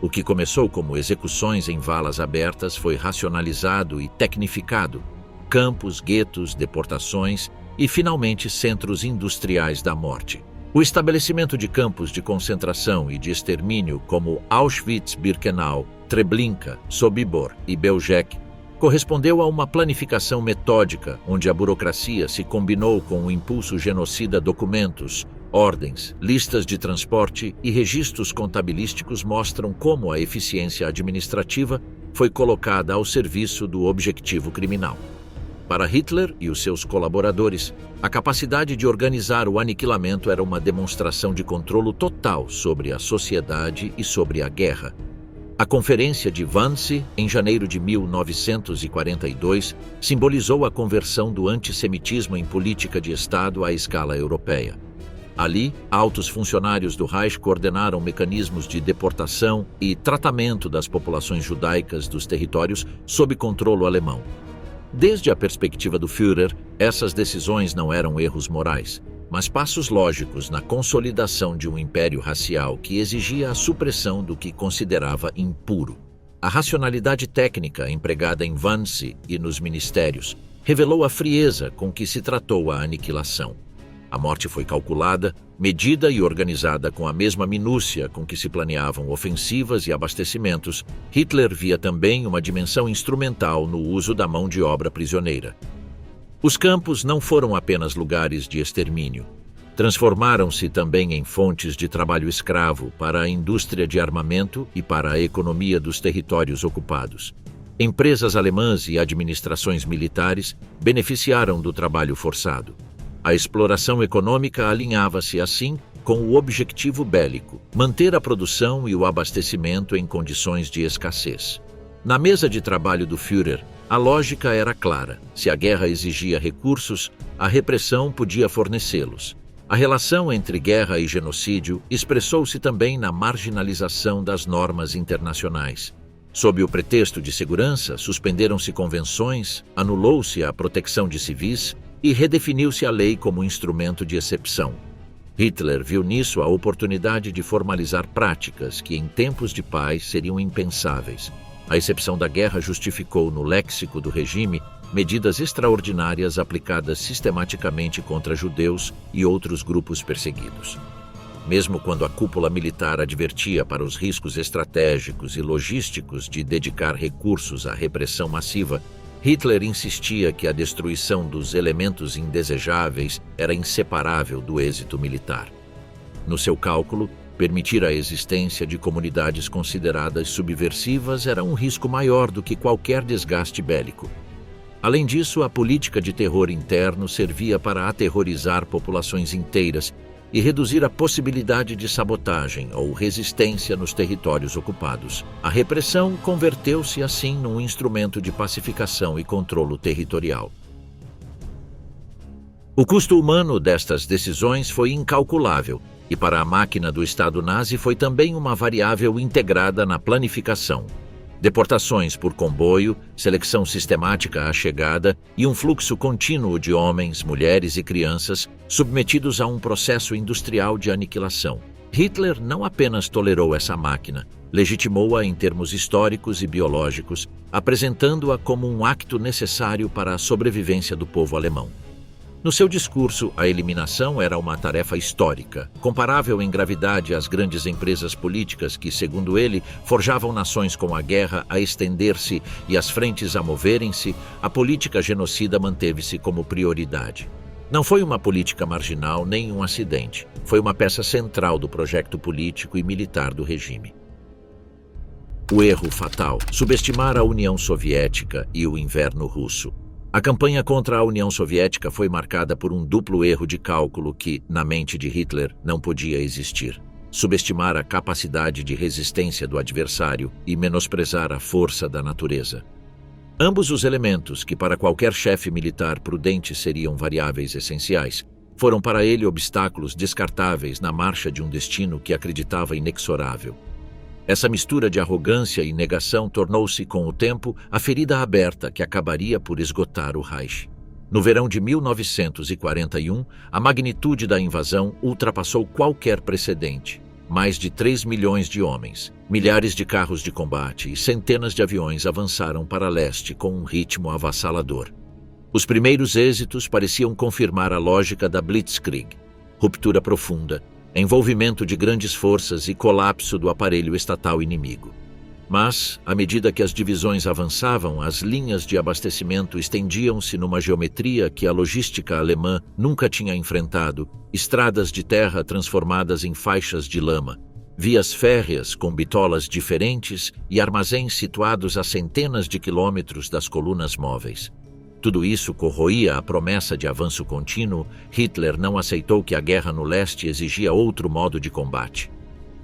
O que começou como execuções em valas abertas foi racionalizado e tecnificado. Campos, guetos, deportações e, finalmente, centros industriais da morte. O estabelecimento de campos de concentração e de extermínio como Auschwitz-Birkenau, Treblinka, Sobibor e Belzec correspondeu a uma planificação metódica onde a burocracia se combinou com o impulso genocida. Documentos, ordens, listas de transporte e registros contabilísticos mostram como a eficiência administrativa foi colocada ao serviço do objetivo criminal. Para Hitler e os seus colaboradores, a capacidade de organizar o aniquilamento era uma demonstração de controle total sobre a sociedade e sobre a guerra. A Conferência de Wannsee, em janeiro de 1942, simbolizou a conversão do antissemitismo em política de Estado à escala europeia. Ali, altos funcionários do Reich coordenaram mecanismos de deportação e tratamento das populações judaicas dos territórios sob controle alemão. Desde a perspectiva do Führer, essas decisões não eram erros morais, mas passos lógicos na consolidação de um império racial que exigia a supressão do que considerava impuro. A racionalidade técnica empregada em Wannsee e nos ministérios revelou a frieza com que se tratou a aniquilação. A morte foi calculada, medida e organizada com a mesma minúcia com que se planeavam ofensivas e abastecimentos. Hitler via também uma dimensão instrumental no uso da mão de obra prisioneira. Os campos não foram apenas lugares de extermínio. Transformaram-se também em fontes de trabalho escravo para a indústria de armamento e para a economia dos territórios ocupados. Empresas alemãs e administrações militares beneficiaram do trabalho forçado. A exploração econômica alinhava-se, assim, com o objetivo bélico, manter a produção e o abastecimento em condições de escassez. Na mesa de trabalho do Führer, a lógica era clara. Se a guerra exigia recursos, a repressão podia fornecê-los. A relação entre guerra e genocídio expressou-se também na marginalização das normas internacionais. Sob o pretexto de segurança, suspenderam-se convenções, anulou-se a proteção de civis e redefiniu-se a lei como instrumento de exceção. Hitler viu nisso a oportunidade de formalizar práticas que, em tempos de paz, seriam impensáveis. A exceção da guerra justificou, no léxico do regime, medidas extraordinárias aplicadas sistematicamente contra judeus e outros grupos perseguidos. Mesmo quando a cúpula militar advertia para os riscos estratégicos e logísticos de dedicar recursos à repressão massiva, Hitler insistia que a destruição dos elementos indesejáveis era inseparável do êxito militar. No seu cálculo, permitir a existência de comunidades consideradas subversivas era um risco maior do que qualquer desgaste bélico. Além disso, a política de terror interno servia para aterrorizar populações inteiras e reduzir a possibilidade de sabotagem ou resistência nos territórios ocupados. A repressão converteu-se assim num instrumento de pacificação e controle territorial. O custo humano destas decisões foi incalculável, e para a máquina do Estado nazi foi também uma variável integrada na planificação. Deportações por comboio, seleção sistemática à chegada e um fluxo contínuo de homens, mulheres e crianças submetidos a um processo industrial de aniquilação. Hitler não apenas tolerou essa máquina, legitimou-a em termos históricos e biológicos, apresentando-a como um acto necessário para a sobrevivência do povo alemão. No seu discurso, a eliminação era uma tarefa histórica, comparável em gravidade às grandes empresas políticas que, segundo ele, forjavam nações com a guerra a estender-se e as frentes a moverem-se. A política genocida manteve-se como prioridade. Não foi uma política marginal nem um acidente. Foi uma peça central do projeto político e militar do regime. O erro fatal: subestimar a União Soviética e o inverno russo. A campanha contra a União Soviética foi marcada por um duplo erro de cálculo que, na mente de Hitler, não podia existir: subestimar a capacidade de resistência do adversário e menosprezar a força da natureza. Ambos os elementos, que para qualquer chefe militar prudente seriam variáveis essenciais, foram para ele obstáculos descartáveis na marcha de um destino que acreditava inexorável. Essa mistura de arrogância e negação tornou-se, com o tempo, a ferida aberta que acabaria por esgotar o Reich. No verão de 1941, a magnitude da invasão ultrapassou qualquer precedente. Mais de 3 milhões de homens, milhares de carros de combate e centenas de aviões avançaram para leste com um ritmo avassalador. Os primeiros êxitos pareciam confirmar a lógica da Blitzkrieg. ruptura profunda, envolvimento de grandes forças e colapso do aparelho estatal inimigo. Mas, à medida que as divisões avançavam, as linhas de abastecimento estendiam-se numa geometria que a logística alemã nunca tinha enfrentado, estradas de terra transformadas em faixas de lama, vias férreas com bitolas diferentes e armazéns situados a centenas de quilômetros das colunas móveis. Tudo isso corroía a promessa de avanço contínuo. Hitler não aceitou que a guerra no leste exigia outro modo de combate.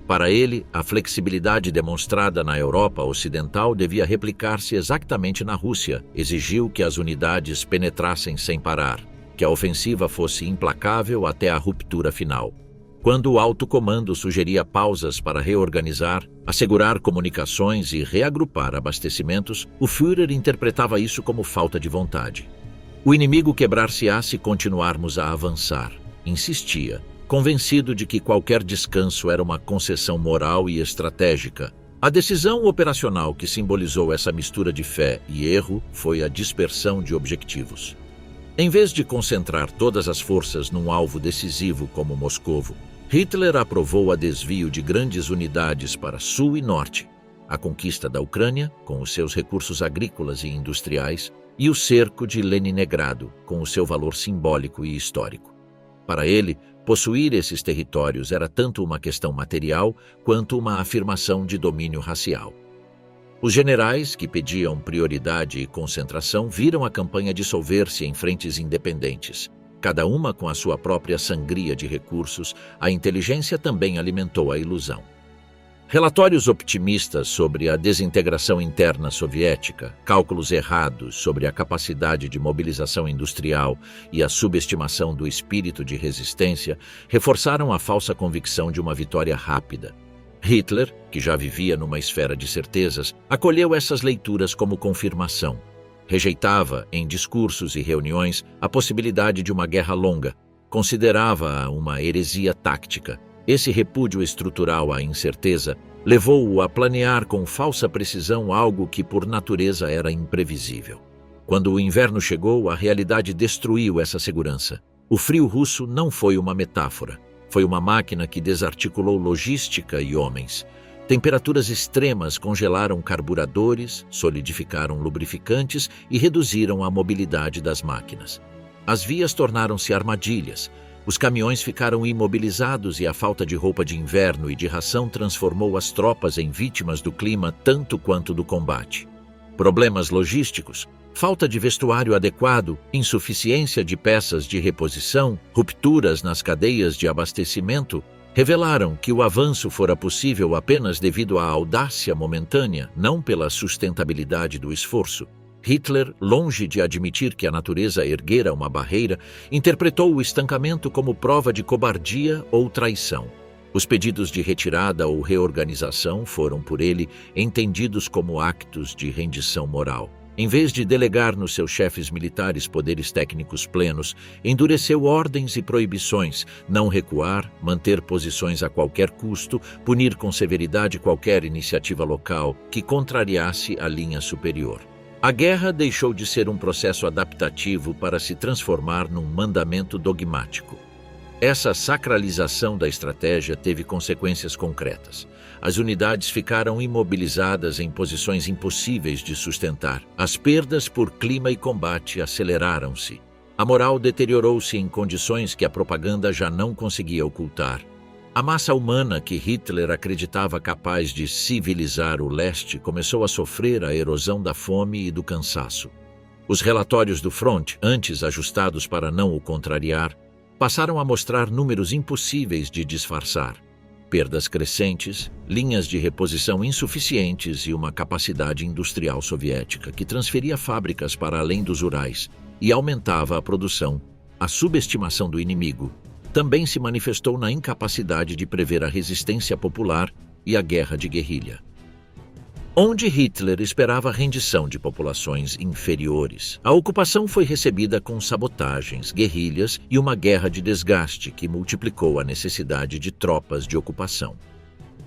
Para ele, a flexibilidade demonstrada na Europa Ocidental devia replicar-se exatamente na Rússia. Exigiu que as unidades penetrassem sem parar, que a ofensiva fosse implacável até a ruptura final. Quando o alto comando sugeria pausas para reorganizar, assegurar comunicações e reagrupar abastecimentos, o Führer interpretava isso como falta de vontade. O inimigo quebrar-se-á se continuarmos a avançar, insistia, convencido de que qualquer descanso era uma concessão moral e estratégica. A decisão operacional que simbolizou essa mistura de fé e erro foi a dispersão de objetivos. Em vez de concentrar todas as forças num alvo decisivo como Moscovo, Hitler aprovou a desvio de grandes unidades para sul e norte, a conquista da Ucrânia, com os seus recursos agrícolas e industriais, e o cerco de Leningrado, com o seu valor simbólico e histórico. Para ele, possuir esses territórios era tanto uma questão material quanto uma afirmação de domínio racial. Os generais, que pediam prioridade e concentração, viram a campanha dissolver-se em frentes independentes. Cada uma com a sua própria sangria de recursos, a inteligência também alimentou a ilusão. Relatórios optimistas sobre a desintegração interna soviética, cálculos errados sobre a capacidade de mobilização industrial e a subestimação do espírito de resistência reforçaram a falsa convicção de uma vitória rápida. Hitler, que já vivia numa esfera de certezas, acolheu essas leituras como confirmação. Rejeitava, em discursos e reuniões, a possibilidade de uma guerra longa. Considerava-a uma heresia tática. Esse repúdio estrutural à incerteza levou-o a planear com falsa precisão algo que por natureza era imprevisível. Quando o inverno chegou, a realidade destruiu essa segurança. O frio russo não foi uma metáfora. Foi uma máquina que desarticulou logística e homens. Temperaturas extremas congelaram carburadores, solidificaram lubrificantes e reduziram a mobilidade das máquinas. As vias tornaram-se armadilhas. Os caminhões ficaram imobilizados e a falta de roupa de inverno e de ração transformou as tropas em vítimas do clima tanto quanto do combate. Problemas logísticos, falta de vestuário adequado, insuficiência de peças de reposição, rupturas nas cadeias de abastecimento, revelaram que o avanço fora possível apenas devido à audácia momentânea, não pela sustentabilidade do esforço. Hitler, longe de admitir que a natureza erguera uma barreira, interpretou o estancamento como prova de cobardia ou traição. Os pedidos de retirada ou reorganização foram por ele entendidos como actos de rendição moral. Em vez de delegar nos seus chefes militares poderes técnicos plenos, endureceu ordens e proibições, não recuar, manter posições a qualquer custo, punir com severidade qualquer iniciativa local que contrariasse a linha superior. A guerra deixou de ser um processo adaptativo para se transformar num mandamento dogmático. Essa sacralização da estratégia teve consequências concretas. As unidades ficaram imobilizadas em posições impossíveis de sustentar. As perdas por clima e combate aceleraram-se. A moral deteriorou-se em condições que a propaganda já não conseguia ocultar. A massa humana que Hitler acreditava capaz de civilizar o leste começou a sofrer a erosão da fome e do cansaço. Os relatórios do front, antes ajustados para não o contrariar, passaram a mostrar números impossíveis de disfarçar. Perdas crescentes, linhas de reposição insuficientes e uma capacidade industrial soviética que transferia fábricas para além dos Urais e aumentava a produção. A subestimação do inimigo também se manifestou na incapacidade de prever a resistência popular e a guerra de guerrilha. Onde Hitler esperava a rendição de populações inferiores, a ocupação foi recebida com sabotagens, guerrilhas e uma guerra de desgaste que multiplicou a necessidade de tropas de ocupação.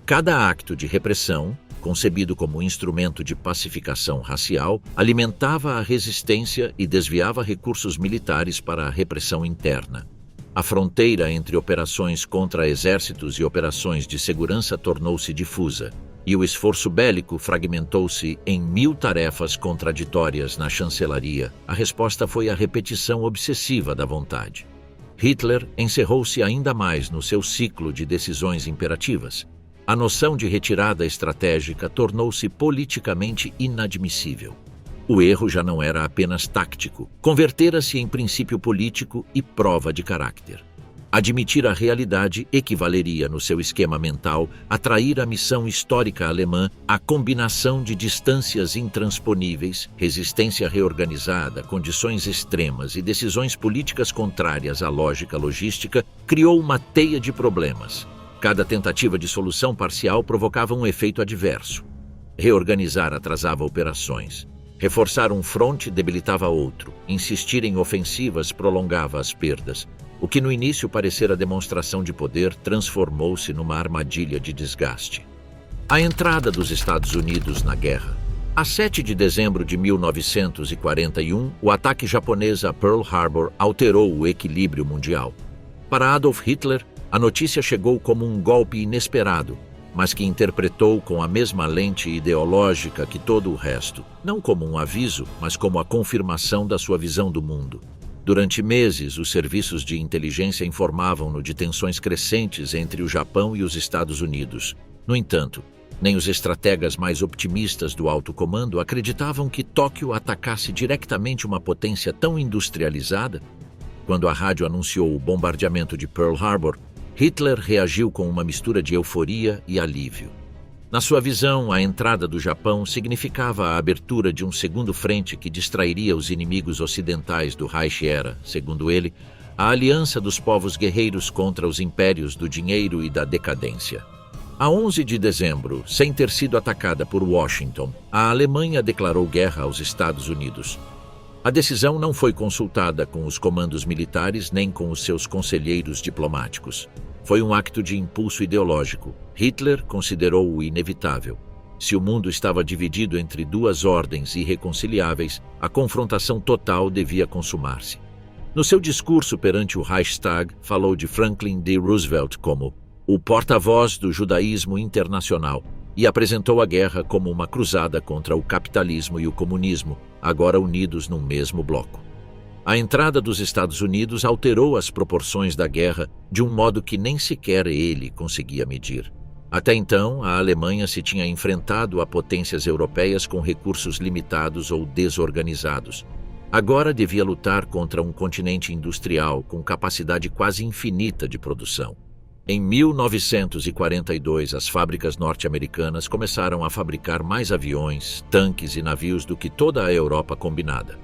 Cada acto de repressão, concebido como instrumento de pacificação racial, alimentava a resistência e desviava recursos militares para a repressão interna. A fronteira entre operações contra exércitos e operações de segurança tornou-se difusa, e o esforço bélico fragmentou-se em 1000 tarefas contraditórias na chancelaria. A resposta foi a repetição obsessiva da vontade. Hitler encerrou-se ainda mais no seu ciclo de decisões imperativas. A noção de retirada estratégica tornou-se politicamente inadmissível. O erro já não era apenas tático, convertera-se em princípio político e prova de caráter. Admitir a realidade equivaleria, no seu esquema mental, a trair a missão histórica alemã, a combinação de distâncias intransponíveis, resistência reorganizada, condições extremas e decisões políticas contrárias à lógica logística criou uma teia de problemas. Cada tentativa de solução parcial provocava um efeito adverso. Reorganizar atrasava operações. Reforçar um fronte debilitava outro. Insistir em ofensivas prolongava as perdas. O que no início parecera demonstração de poder transformou-se numa armadilha de desgaste. A entrada dos Estados Unidos na guerra. A 7 de dezembro de 1941, o ataque japonês a Pearl Harbor alterou o equilíbrio mundial. Para Adolf Hitler, a notícia chegou como um golpe inesperado, mas que interpretou com a mesma lente ideológica que todo o resto, não como um aviso, mas como a confirmação da sua visão do mundo. Durante meses, os serviços de inteligência informavam-no de tensões crescentes entre o Japão e os Estados Unidos. No entanto, nem os estrategas mais otimistas do alto comando acreditavam que Tóquio atacasse diretamente uma potência tão industrializada. Quando a rádio anunciou o bombardeamento de Pearl Harbor, Hitler reagiu com uma mistura de euforia e alívio. Na sua visão, a entrada do Japão significava a abertura de um segundo frente que distrairia os inimigos ocidentais do Reich. Era, segundo ele, a aliança dos povos guerreiros contra os impérios do dinheiro e da decadência. A 11 de dezembro, sem ter sido atacada por Washington, a Alemanha declarou guerra aos Estados Unidos. A decisão não foi consultada com os comandos militares nem com os seus conselheiros diplomáticos. Foi um acto de impulso ideológico. Hitler considerou-o inevitável. Se o mundo estava dividido entre duas ordens irreconciliáveis, a confrontação total devia consumar-se. No seu discurso perante o Reichstag, falou de Franklin D. Roosevelt como o porta-voz do judaísmo internacional e apresentou a guerra como uma cruzada contra o capitalismo e o comunismo, agora unidos num mesmo bloco. A entrada dos Estados Unidos alterou as proporções da guerra de um modo que nem sequer ele conseguia medir. Até então, a Alemanha se tinha enfrentado a potências europeias com recursos limitados ou desorganizados. Agora devia lutar contra um continente industrial com capacidade quase infinita de produção. Em 1942, as fábricas norte-americanas começaram a fabricar mais aviões, tanques e navios do que toda a Europa combinada.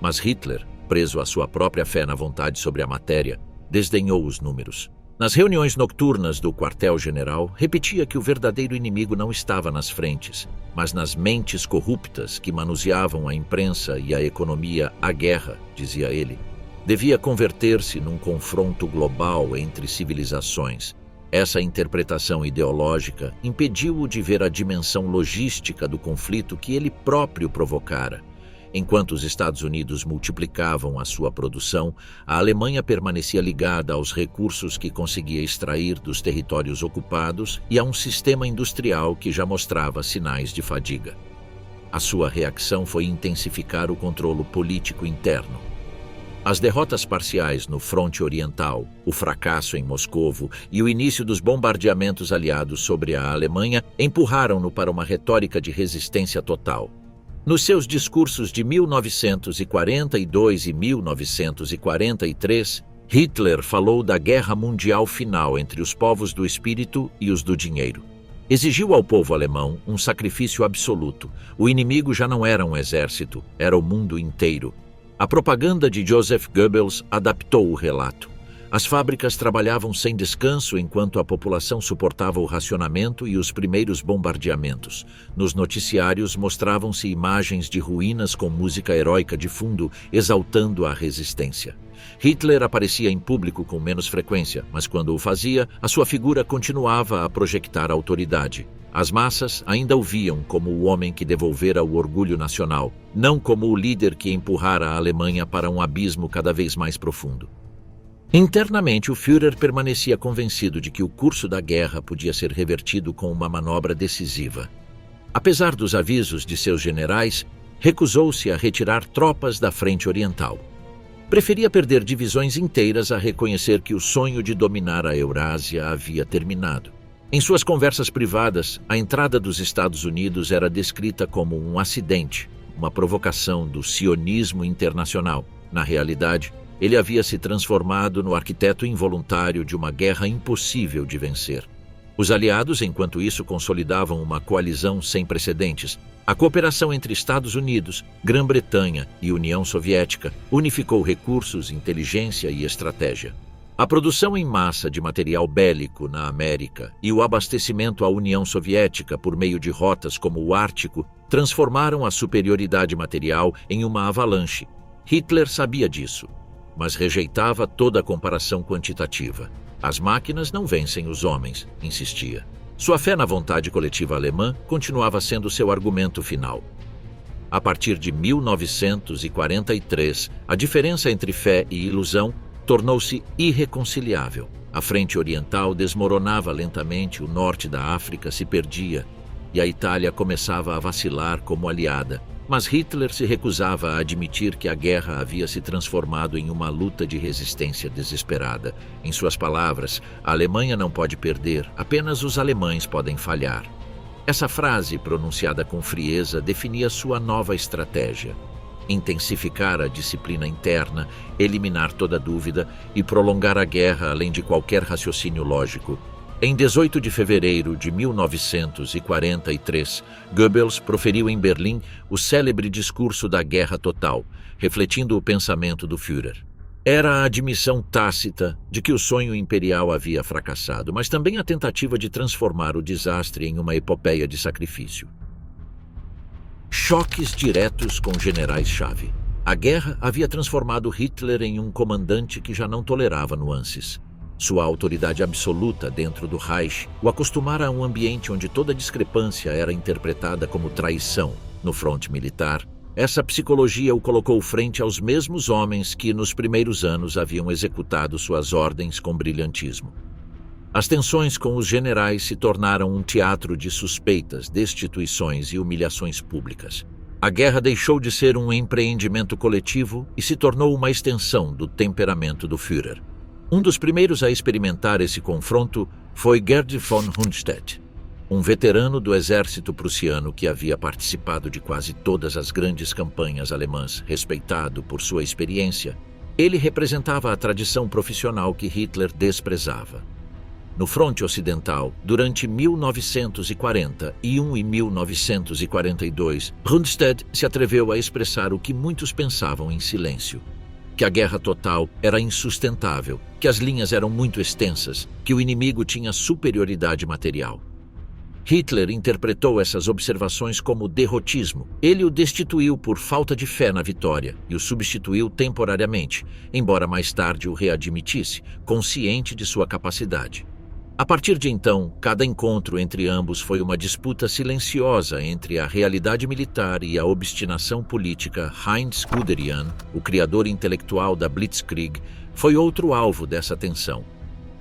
Mas Hitler, preso à sua própria fé na vontade sobre a matéria, desdenhou os números. Nas reuniões nocturnas do quartel-general, repetia que o verdadeiro inimigo não estava nas frentes, mas nas mentes corruptas que manuseavam a imprensa e a economia. A guerra, dizia ele, devia converter-se num confronto global entre civilizações. Essa interpretação ideológica impediu-o de ver a dimensão logística do conflito que ele próprio provocara. Enquanto os Estados Unidos multiplicavam a sua produção, a Alemanha permanecia ligada aos recursos que conseguia extrair dos territórios ocupados e a um sistema industrial que já mostrava sinais de fadiga. A sua reação foi intensificar o controle político interno. As derrotas parciais no fronte oriental, o fracasso em Moscovo e o início dos bombardeamentos aliados sobre a Alemanha empurraram-no para uma retórica de resistência total. Nos seus discursos de 1942 e 1943, Hitler falou da guerra mundial final entre os povos do espírito e os do dinheiro. Exigiu ao povo alemão um sacrifício absoluto. O inimigo já não era um exército, era o mundo inteiro. A propaganda de Joseph Goebbels adaptou o relato. As fábricas trabalhavam sem descanso enquanto a população suportava o racionamento e os primeiros bombardeamentos. Nos noticiários mostravam-se imagens de ruínas com música heróica de fundo, exaltando a resistência. Hitler aparecia em público com menos frequência, mas quando o fazia, a sua figura continuava a projetar autoridade. As massas ainda o viam como o homem que devolvera o orgulho nacional, não como o líder que empurrara a Alemanha para um abismo cada vez mais profundo. Internamente, o Führer permanecia convencido de que o curso da guerra podia ser revertido com uma manobra decisiva. Apesar dos avisos de seus generais, recusou-se a retirar tropas da frente oriental. Preferia perder divisões inteiras a reconhecer que o sonho de dominar a Eurásia havia terminado. Em suas conversas privadas, a entrada dos Estados Unidos era descrita como um acidente, uma provocação do sionismo internacional. Na realidade, ele havia se transformado no arquiteto involuntário de uma guerra impossível de vencer. Os aliados, enquanto isso, consolidavam uma coalizão sem precedentes. A cooperação entre Estados Unidos, Grã-Bretanha e União Soviética unificou recursos, inteligência e estratégia. A produção em massa de material bélico na América e o abastecimento à União Soviética por meio de rotas como o Ártico transformaram a superioridade material em uma avalanche. Hitler sabia disso, mas rejeitava toda comparação quantitativa. As máquinas não vencem os homens, insistia. Sua fé na vontade coletiva alemã continuava sendo seu argumento final. A partir de 1943, a diferença entre fé e ilusão tornou-se irreconciliável. A frente oriental desmoronava lentamente, o norte da África se perdia e a Itália começava a vacilar como aliada. Mas Hitler se recusava a admitir que a guerra havia se transformado em uma luta de resistência desesperada. Em suas palavras, a Alemanha não pode perder, apenas os alemães podem falhar. Essa frase, pronunciada com frieza, definia sua nova estratégia: intensificar a disciplina interna, eliminar toda dúvida e prolongar a guerra além de qualquer raciocínio lógico. Em 18 de fevereiro de 1943, Goebbels proferiu em Berlim o célebre discurso da guerra total, refletindo o pensamento do Führer. Era a admissão tácita de que o sonho imperial havia fracassado, mas também a tentativa de transformar o desastre em uma epopeia de sacrifício. Choques diretos com generais-chave. A guerra havia transformado Hitler em um comandante que já não tolerava nuances. Sua autoridade absoluta dentro do Reich o acostumara a um ambiente onde toda discrepância era interpretada como traição. No fronte militar, essa psicologia o colocou frente aos mesmos homens que, nos primeiros anos, haviam executado suas ordens com brilhantismo. As tensões com os generais se tornaram um teatro de suspeitas, destituições e humilhações públicas. A guerra deixou de ser um empreendimento coletivo e se tornou uma extensão do temperamento do Führer. Um dos primeiros a experimentar esse confronto foi Gerd von Rundstedt, um veterano do exército prussiano que havia participado de quase todas as grandes campanhas alemãs, respeitado por sua experiência. Ele representava a tradição profissional que Hitler desprezava. No fronte ocidental, durante 1941 e 1942, Rundstedt se atreveu a expressar o que muitos pensavam em silêncio: que a guerra total era insustentável, que as linhas eram muito extensas, que o inimigo tinha superioridade material. Hitler interpretou essas observações como derrotismo. Ele o destituiu por falta de fé na vitória e o substituiu temporariamente, embora mais tarde o readmitisse, consciente de sua capacidade. A partir de então, cada encontro entre ambos foi uma disputa silenciosa entre a realidade militar e a obstinação política. Heinz Guderian, o criador intelectual da Blitzkrieg, foi outro alvo dessa tensão.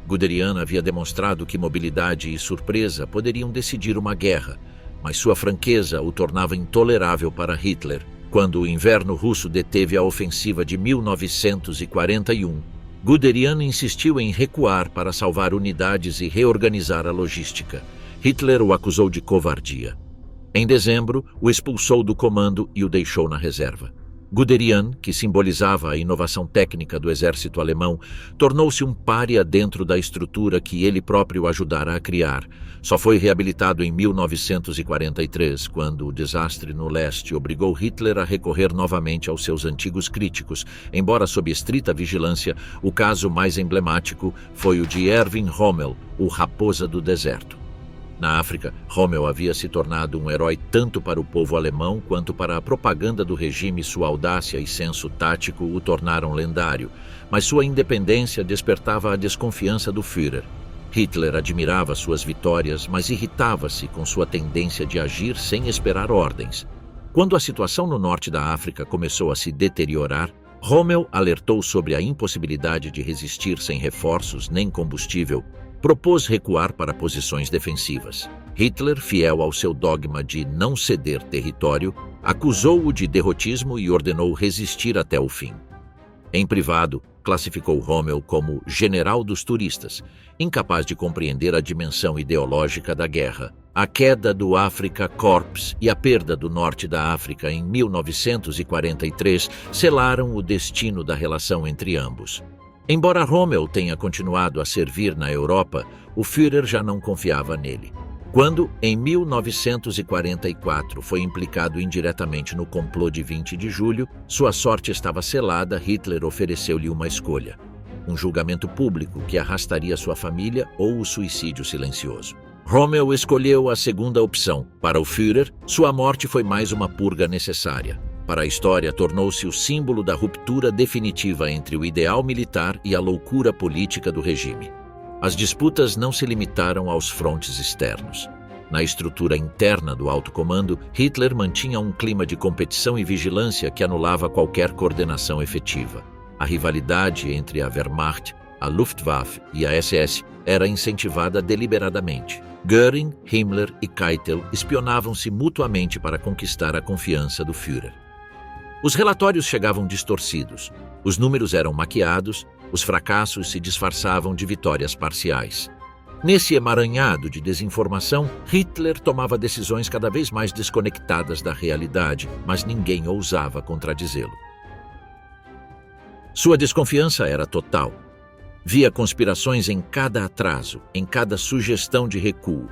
Guderian havia demonstrado que mobilidade e surpresa poderiam decidir uma guerra, mas sua franqueza o tornava intolerável para Hitler. Quando o inverno russo deteve a ofensiva de 1941, Guderian insistiu em recuar para salvar unidades e reorganizar a logística. Hitler o acusou de covardia. Em dezembro, o expulsou do comando e o deixou na reserva. Guderian, que simbolizava a inovação técnica do exército alemão, tornou-se um pária dentro da estrutura que ele próprio ajudara a criar. Só foi reabilitado em 1943, quando o desastre no leste obrigou Hitler a recorrer novamente aos seus antigos críticos, embora sob estrita vigilância. O caso mais emblemático foi o de Erwin Rommel, o Raposa do Deserto. Na África, Rommel havia se tornado um herói tanto para o povo alemão quanto para a propaganda do regime. Sua audácia e senso tático o tornaram lendário, mas sua independência despertava a desconfiança do Führer. Hitler admirava suas vitórias, mas irritava-se com sua tendência de agir sem esperar ordens. Quando a situação no norte da África começou a se deteriorar, Rommel alertou sobre a impossibilidade de resistir sem reforços nem combustível, propôs recuar para posições defensivas. Hitler, fiel ao seu dogma de não ceder território, acusou-o de derrotismo e ordenou resistir até o fim. Em privado, classificou Rommel como general dos turistas, incapaz de compreender a dimensão ideológica da guerra. A queda do Afrika Korps e a perda do norte da África em 1943 selaram o destino da relação entre ambos. Embora Rommel tenha continuado a servir na Europa, o Führer já não confiava nele. Quando, em 1944, foi implicado indiretamente no complô de 20 de julho, sua sorte estava selada. Hitler ofereceu-lhe uma escolha: um julgamento público que arrastaria sua família ou o suicídio silencioso. Rommel escolheu a segunda opção. Para o Führer, sua morte foi mais uma purga necessária. Para a história, tornou-se o símbolo da ruptura definitiva entre o ideal militar e a loucura política do regime. As disputas não se limitaram aos frontes externos. Na estrutura interna do alto comando, Hitler mantinha um clima de competição e vigilância que anulava qualquer coordenação efetiva. A rivalidade entre a Wehrmacht, a Luftwaffe e a SS era incentivada deliberadamente. Göring, Himmler e Keitel espionavam-se mutuamente para conquistar a confiança do Führer. Os relatórios chegavam distorcidos, os números eram maquiados, os fracassos se disfarçavam de vitórias parciais. Nesse emaranhado de desinformação, Hitler tomava decisões cada vez mais desconectadas da realidade, mas ninguém ousava contradizê-lo. Sua desconfiança era total. Via conspirações em cada atraso, em cada sugestão de recuo.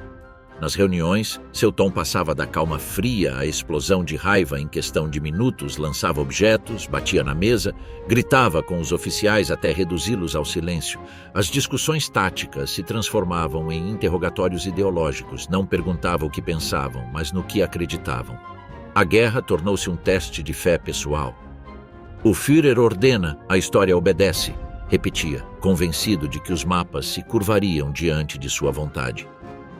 Nas reuniões, seu tom passava da calma fria à explosão de raiva em questão de minutos, lançava objetos, batia na mesa, gritava com os oficiais até reduzi-los ao silêncio. As discussões táticas se transformavam em interrogatórios ideológicos, não perguntava o que pensavam, mas no que acreditavam. A guerra tornou-se um teste de fé pessoal. O Führer ordena, a história obedece, repetia, convencido de que os mapas se curvariam diante de sua vontade.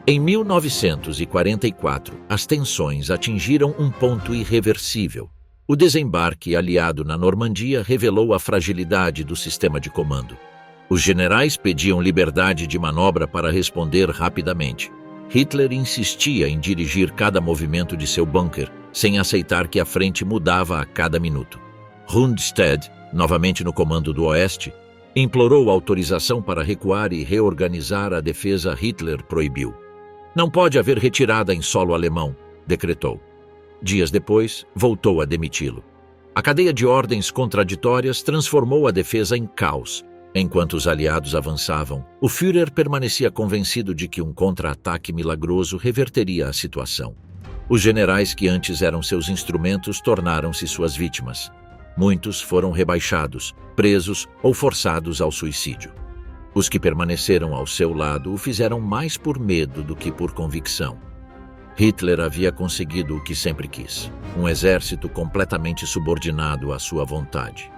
Em 1944, as tensões atingiram um ponto irreversível. O desembarque aliado na Normandia revelou a fragilidade do sistema de comando. Os generais pediam liberdade de manobra para responder rapidamente. Hitler insistia em dirigir cada movimento de seu bunker, sem aceitar que a frente mudava a cada minuto. Rundstedt, novamente no comando do Oeste, implorou autorização para recuar e reorganizar a defesa. Hitler proibiu. Não pode haver retirada em solo alemão, decretou. Dias depois, voltou a demiti-lo. A cadeia de ordens contraditórias transformou a defesa em caos. Enquanto os aliados avançavam, o Führer permanecia convencido de que um contra-ataque milagroso reverteria a situação. Os generais que antes eram seus instrumentos tornaram-se suas vítimas. Muitos foram rebaixados, presos ou forçados ao suicídio. Os que permaneceram ao seu lado o fizeram mais por medo do que por convicção. Hitler havia conseguido o que sempre quis: um exército completamente subordinado à sua vontade.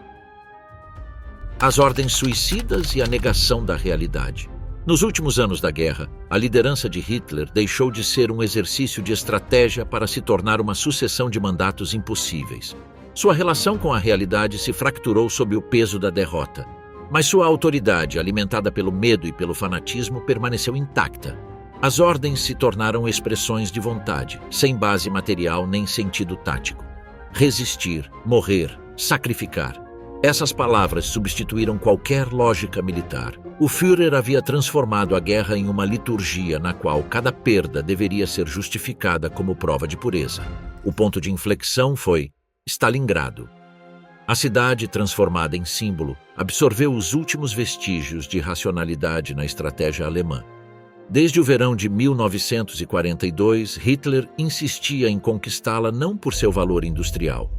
As ordens suicidas e a negação da realidade. Nos últimos anos da guerra, a liderança de Hitler deixou de ser um exercício de estratégia para se tornar uma sucessão de mandatos impossíveis. Sua relação com a realidade se fracturou sob o peso da derrota. Mas sua autoridade, alimentada pelo medo e pelo fanatismo, permaneceu intacta. As ordens se tornaram expressões de vontade, sem base material nem sentido tático. Resistir, morrer, sacrificar. Essas palavras substituíram qualquer lógica militar. O Führer havia transformado a guerra em uma liturgia na qual cada perda deveria ser justificada como prova de pureza. O ponto de inflexão foi Stalingrado. A cidade, transformada em símbolo, absorveu os últimos vestígios de racionalidade na estratégia alemã. Desde o verão de 1942, Hitler insistia em conquistá-la não por seu valor industrial,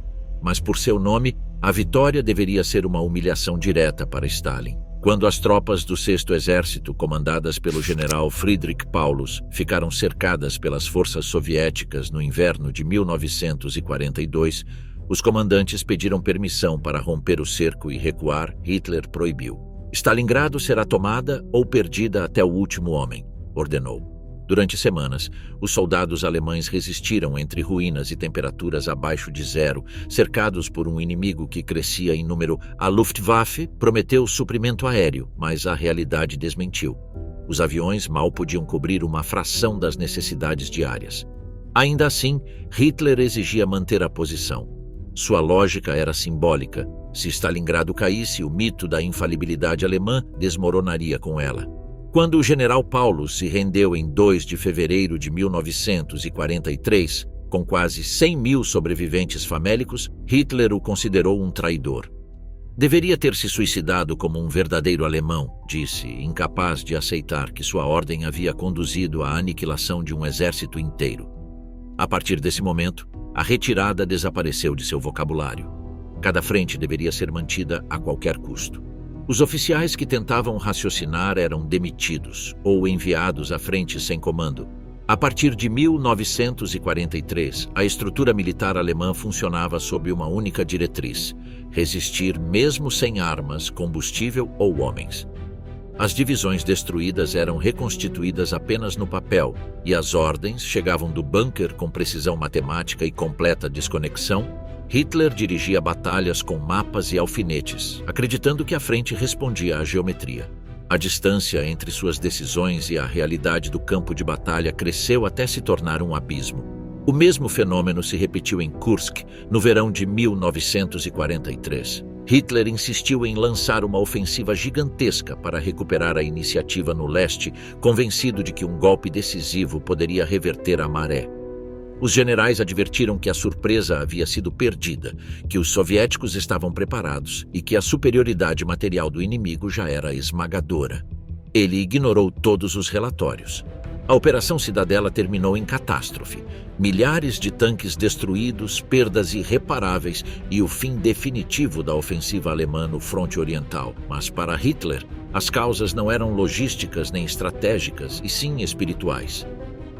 mas por seu nome. A vitória deveria ser uma humilhação direta para Stalin. Quando as tropas do Sexto Exército, comandadas pelo general Friedrich Paulus, ficaram cercadas pelas forças soviéticas no inverno de 1942, os comandantes pediram permissão para romper o cerco e recuar. Hitler proibiu. Stalingrado será tomada ou perdida até o último homem, ordenou. Durante semanas, os soldados alemães resistiram entre ruínas e temperaturas abaixo de zero, cercados por um inimigo que crescia em número. A Luftwaffe prometeu suprimento aéreo, mas a realidade desmentiu. Os aviões mal podiam cobrir uma fração das necessidades diárias. Ainda assim, Hitler exigia manter a posição. Sua lógica era simbólica. Se Stalingrado caísse, o mito da infalibilidade alemã desmoronaria com ela. Quando o general Paulus se rendeu em 2 de fevereiro de 1943, com quase 100 mil sobreviventes famélicos, Hitler o considerou um traidor. Deveria ter se suicidado como um verdadeiro alemão, disse, incapaz de aceitar que sua ordem havia conduzido à aniquilação de um exército inteiro. A partir desse momento, a retirada desapareceu de seu vocabulário. Cada frente deveria ser mantida a qualquer custo. Os oficiais que tentavam raciocinar eram demitidos ou enviados à frente sem comando. A partir de 1943, a estrutura militar alemã funcionava sob uma única diretriz: resistir mesmo sem armas, combustível ou homens. As divisões destruídas eram reconstituídas apenas no papel e as ordens chegavam do bunker com precisão matemática e completa desconexão. Hitler dirigia batalhas com mapas e alfinetes, acreditando que a frente respondia à geometria. A distância entre suas decisões e a realidade do campo de batalha cresceu até se tornar um abismo. O mesmo fenômeno se repetiu em Kursk, no verão de 1943. Hitler insistiu em lançar uma ofensiva gigantesca para recuperar a iniciativa no leste, convencido de que um golpe decisivo poderia reverter a maré. Os generais advertiram que a surpresa havia sido perdida, que os soviéticos estavam preparados e que a superioridade material do inimigo já era esmagadora. Ele ignorou todos os relatórios. A Operação Cidadela terminou em catástrofe. Milhares de tanques destruídos, perdas irreparáveis e o fim definitivo da ofensiva alemã no fronte oriental. Mas para Hitler, as causas não eram logísticas nem estratégicas, e sim espirituais.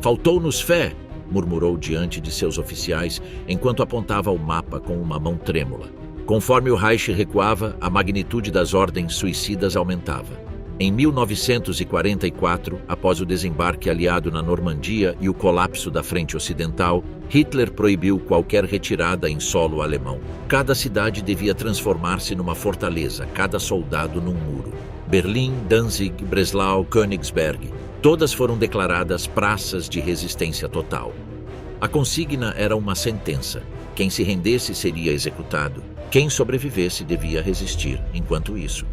"Faltou-nos fé", murmurou diante de seus oficiais, enquanto apontava o mapa com uma mão trêmula. Conforme o Reich recuava, a magnitude das ordens suicidas aumentava. Em 1944, após o desembarque aliado na Normandia e o colapso da frente ocidental, Hitler proibiu qualquer retirada em solo alemão. Cada cidade devia transformar-se numa fortaleza, cada soldado num muro. Berlim, Danzig, Breslau, Königsberg, todas foram declaradas praças de resistência total. A consigna era uma sentença: quem se rendesse seria executado, quem sobrevivesse devia resistir. Enquanto isso,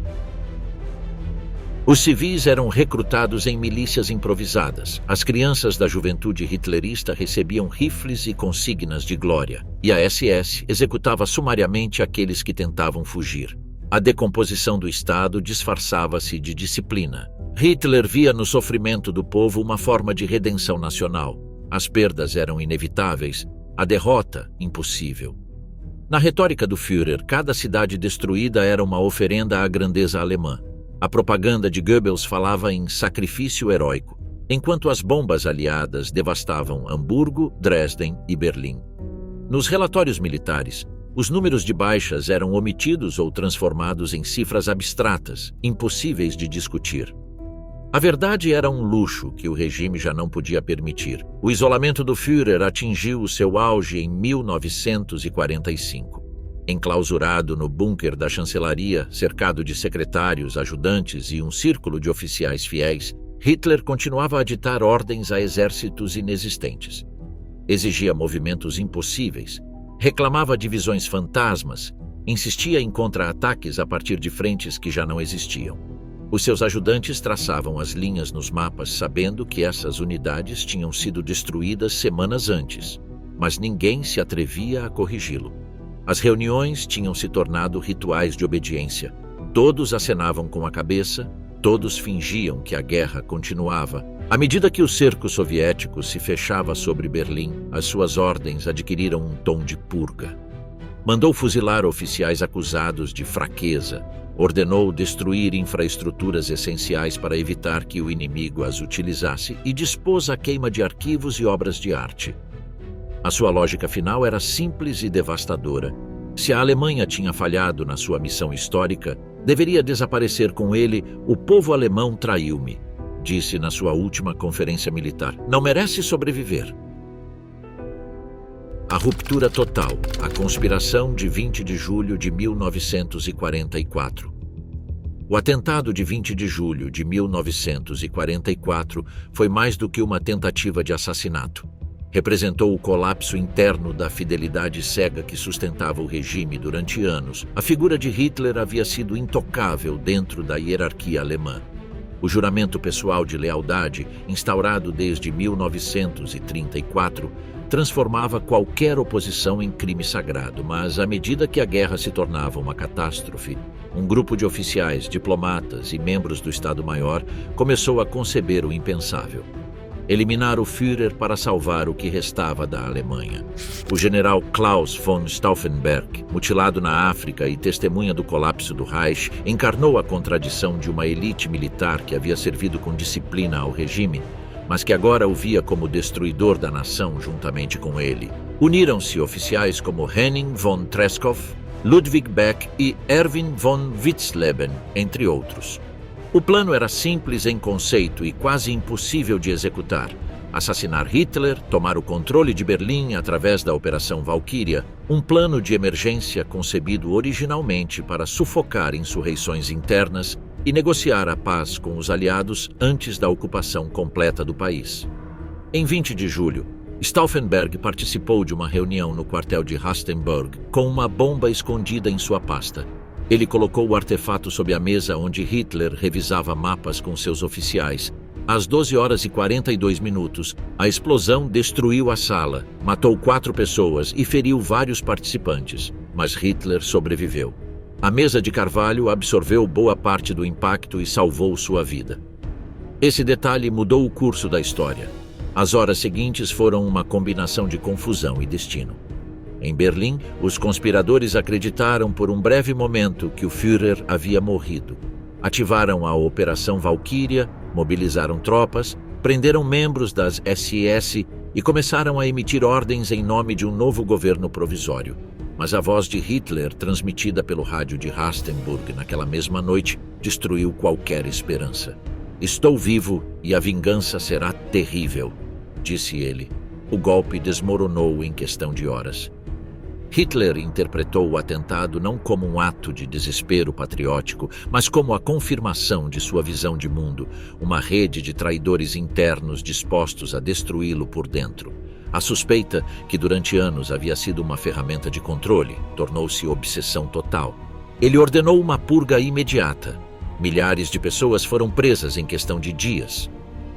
os civis eram recrutados em milícias improvisadas. As crianças da juventude hitlerista recebiam rifles e consignas de glória, e a SS executava sumariamente aqueles que tentavam fugir. A decomposição do Estado disfarçava-se de disciplina. Hitler via no sofrimento do povo uma forma de redenção nacional. As perdas eram inevitáveis, a derrota impossível. Na retórica do Führer, cada cidade destruída era uma oferenda à grandeza alemã. A propaganda de Goebbels falava em sacrifício heróico, enquanto as bombas aliadas devastavam Hamburgo, Dresden e Berlim. Nos relatórios militares, os números de baixas eram omitidos ou transformados em cifras abstratas, impossíveis de discutir. A verdade era um luxo que o regime já não podia permitir. O isolamento do Führer atingiu o seu auge em 1945. Enclausurado no bunker da chancelaria, cercado de secretários, ajudantes e um círculo de oficiais fiéis, Hitler continuava a ditar ordens a exércitos inexistentes. Exigia movimentos impossíveis, reclamava divisões fantasmas, insistia em contra-ataques a partir de frentes que já não existiam. Os seus ajudantes traçavam as linhas nos mapas, sabendo que essas unidades tinham sido destruídas semanas antes, mas ninguém se atrevia a corrigi-lo. As reuniões tinham se tornado rituais de obediência. Todos acenavam com a cabeça, todos fingiam que a guerra continuava. À medida que o cerco soviético se fechava sobre Berlim, as suas ordens adquiriram um tom de purga. Mandou fuzilar oficiais acusados de fraqueza, ordenou destruir infraestruturas essenciais para evitar que o inimigo as utilizasse e dispôs a queima de arquivos e obras de arte. A sua lógica final era simples e devastadora. Se a Alemanha tinha falhado na sua missão histórica, deveria desaparecer com ele. O povo alemão traiu-me. disse na sua última conferência militar. Não merece sobreviver. A ruptura total, a conspiração de 20 de julho de 1944. O atentado de 20 de julho de 1944 foi mais do que uma tentativa de assassinato. Representou o colapso interno da fidelidade cega que sustentava o regime durante anos. A figura de Hitler havia sido intocável dentro da hierarquia alemã. O juramento pessoal de lealdade, instaurado desde 1934, transformava qualquer oposição em crime sagrado, mas à medida que a guerra se tornava uma catástrofe, um grupo de oficiais, diplomatas e membros do Estado-Maior começou a conceber o impensável: eliminar o Führer para salvar o que restava da Alemanha. O general Klaus von Stauffenberg, mutilado na África e testemunha do colapso do Reich, encarnou a contradição de uma elite militar que havia servido com disciplina ao regime, mas que agora o via como destruidor da nação juntamente com ele. Uniram-se oficiais como Henning von Treschow, Ludwig Beck e Erwin von Witzleben, entre outros. O plano era simples em conceito e quase impossível de executar: assassinar Hitler, tomar o controle de Berlim através da Operação Valkyria, um plano de emergência concebido originalmente para sufocar insurreições internas e negociar a paz com os aliados antes da ocupação completa do país. Em 20 de julho, Stauffenberg participou de uma reunião no quartel de Rastenburg com uma bomba escondida em sua pasta. Ele colocou o artefato sob a mesa onde Hitler revisava mapas com seus oficiais. Às 12h42, a explosão destruiu a sala, matou 4 pessoas e feriu vários participantes, mas Hitler sobreviveu. A mesa de carvalho absorveu boa parte do impacto e salvou sua vida. Esse detalhe mudou o curso da história. As horas seguintes foram uma combinação de confusão e destino. Em Berlim, os conspiradores acreditaram por um breve momento que o Führer havia morrido. Ativaram a Operação Valkyria, mobilizaram tropas, prenderam membros das SS e começaram a emitir ordens em nome de um novo governo provisório. Mas a voz de Hitler, transmitida pelo rádio de Rastenburg naquela mesma noite, destruiu qualquer esperança. Estou vivo e a vingança será terrível, disse ele. O golpe desmoronou em questão de horas. Hitler interpretou o atentado não como um ato de desespero patriótico, mas como a confirmação de sua visão de mundo, uma rede de traidores internos dispostos a destruí-lo por dentro. A suspeita, que durante anos havia sido uma ferramenta de controle, tornou-se obsessão total. Ele ordenou uma purga imediata. Milhares de pessoas foram presas em questão de dias.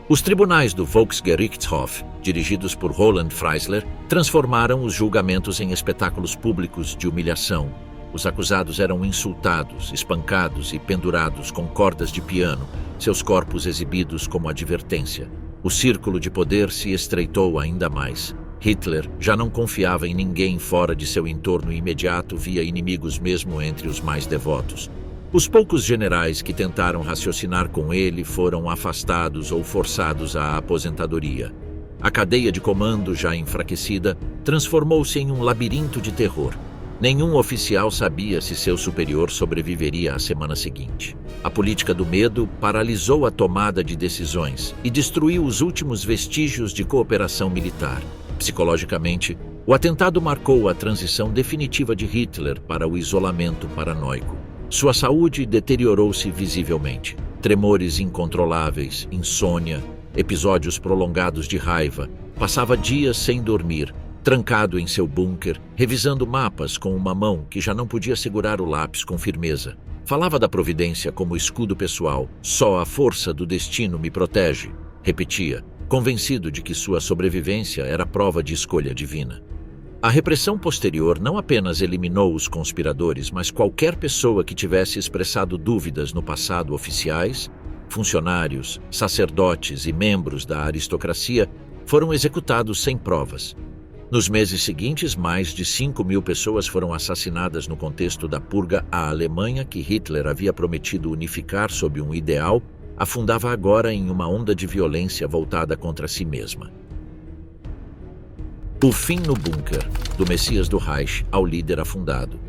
Os tribunais do Volksgerichtshof, dirigidos por Roland Freisler, transformaram os julgamentos em espetáculos públicos de humilhação. Os acusados eram insultados, espancados e pendurados com cordas de piano, seus corpos exibidos como advertência. O círculo de poder se estreitou ainda mais. Hitler já não confiava em ninguém fora de seu entorno imediato, via inimigos mesmo entre os mais devotos. Os poucos generais que tentaram raciocinar com ele foram afastados ou forçados à aposentadoria. A cadeia de comando, já enfraquecida, transformou-se em um labirinto de terror. Nenhum oficial sabia se seu superior sobreviveria à semana seguinte. A política do medo paralisou a tomada de decisões e destruiu os últimos vestígios de cooperação militar. Psicologicamente, o atentado marcou a transição definitiva de Hitler para o isolamento paranoico. Sua saúde deteriorou-se visivelmente. Tremores incontroláveis, insônia, episódios prolongados de raiva. Passava dias sem dormir, trancado em seu bunker, revisando mapas com uma mão que já não podia segurar o lápis com firmeza. Falava da providência como escudo pessoal. Só a força do destino me protege, repetia, convencido de que sua sobrevivência era prova de escolha divina. A repressão posterior não apenas eliminou os conspiradores, mas qualquer pessoa que tivesse expressado dúvidas no passado, oficiais, funcionários, sacerdotes e membros da aristocracia, foram executados sem provas. Nos meses seguintes, mais de 5.000 pessoas foram assassinadas no contexto da purga. A Alemanha, que Hitler havia prometido unificar sob um ideal, afundava agora em uma onda de violência voltada contra si mesma. O fim no bunker, do Messias do Reich ao líder afundado.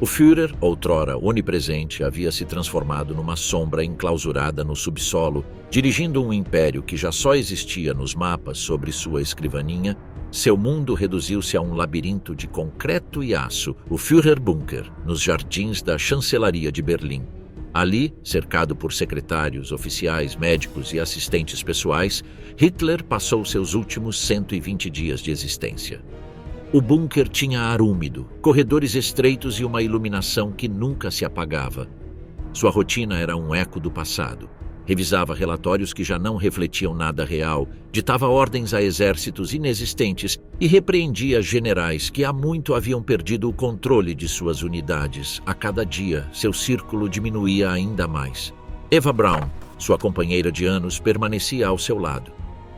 O Führer, outrora onipresente, havia se transformado numa sombra enclausurada no subsolo, dirigindo um império que já só existia nos mapas sobre sua escrivaninha. Seu mundo reduziu-se a um labirinto de concreto e aço, o Führerbunker, nos jardins da chancelaria de Berlim. Ali, cercado por secretários, oficiais, médicos e assistentes pessoais, Hitler passou seus últimos 120 dias de existência. O bunker tinha ar úmido, corredores estreitos e uma iluminação que nunca se apagava. Sua rotina era um eco do passado. Revisava relatórios que já não refletiam nada real, ditava ordens a exércitos inexistentes e repreendia generais que há muito haviam perdido o controle de suas unidades. A cada dia, seu círculo diminuía ainda mais. Eva Braun, sua companheira de anos, permanecia ao seu lado.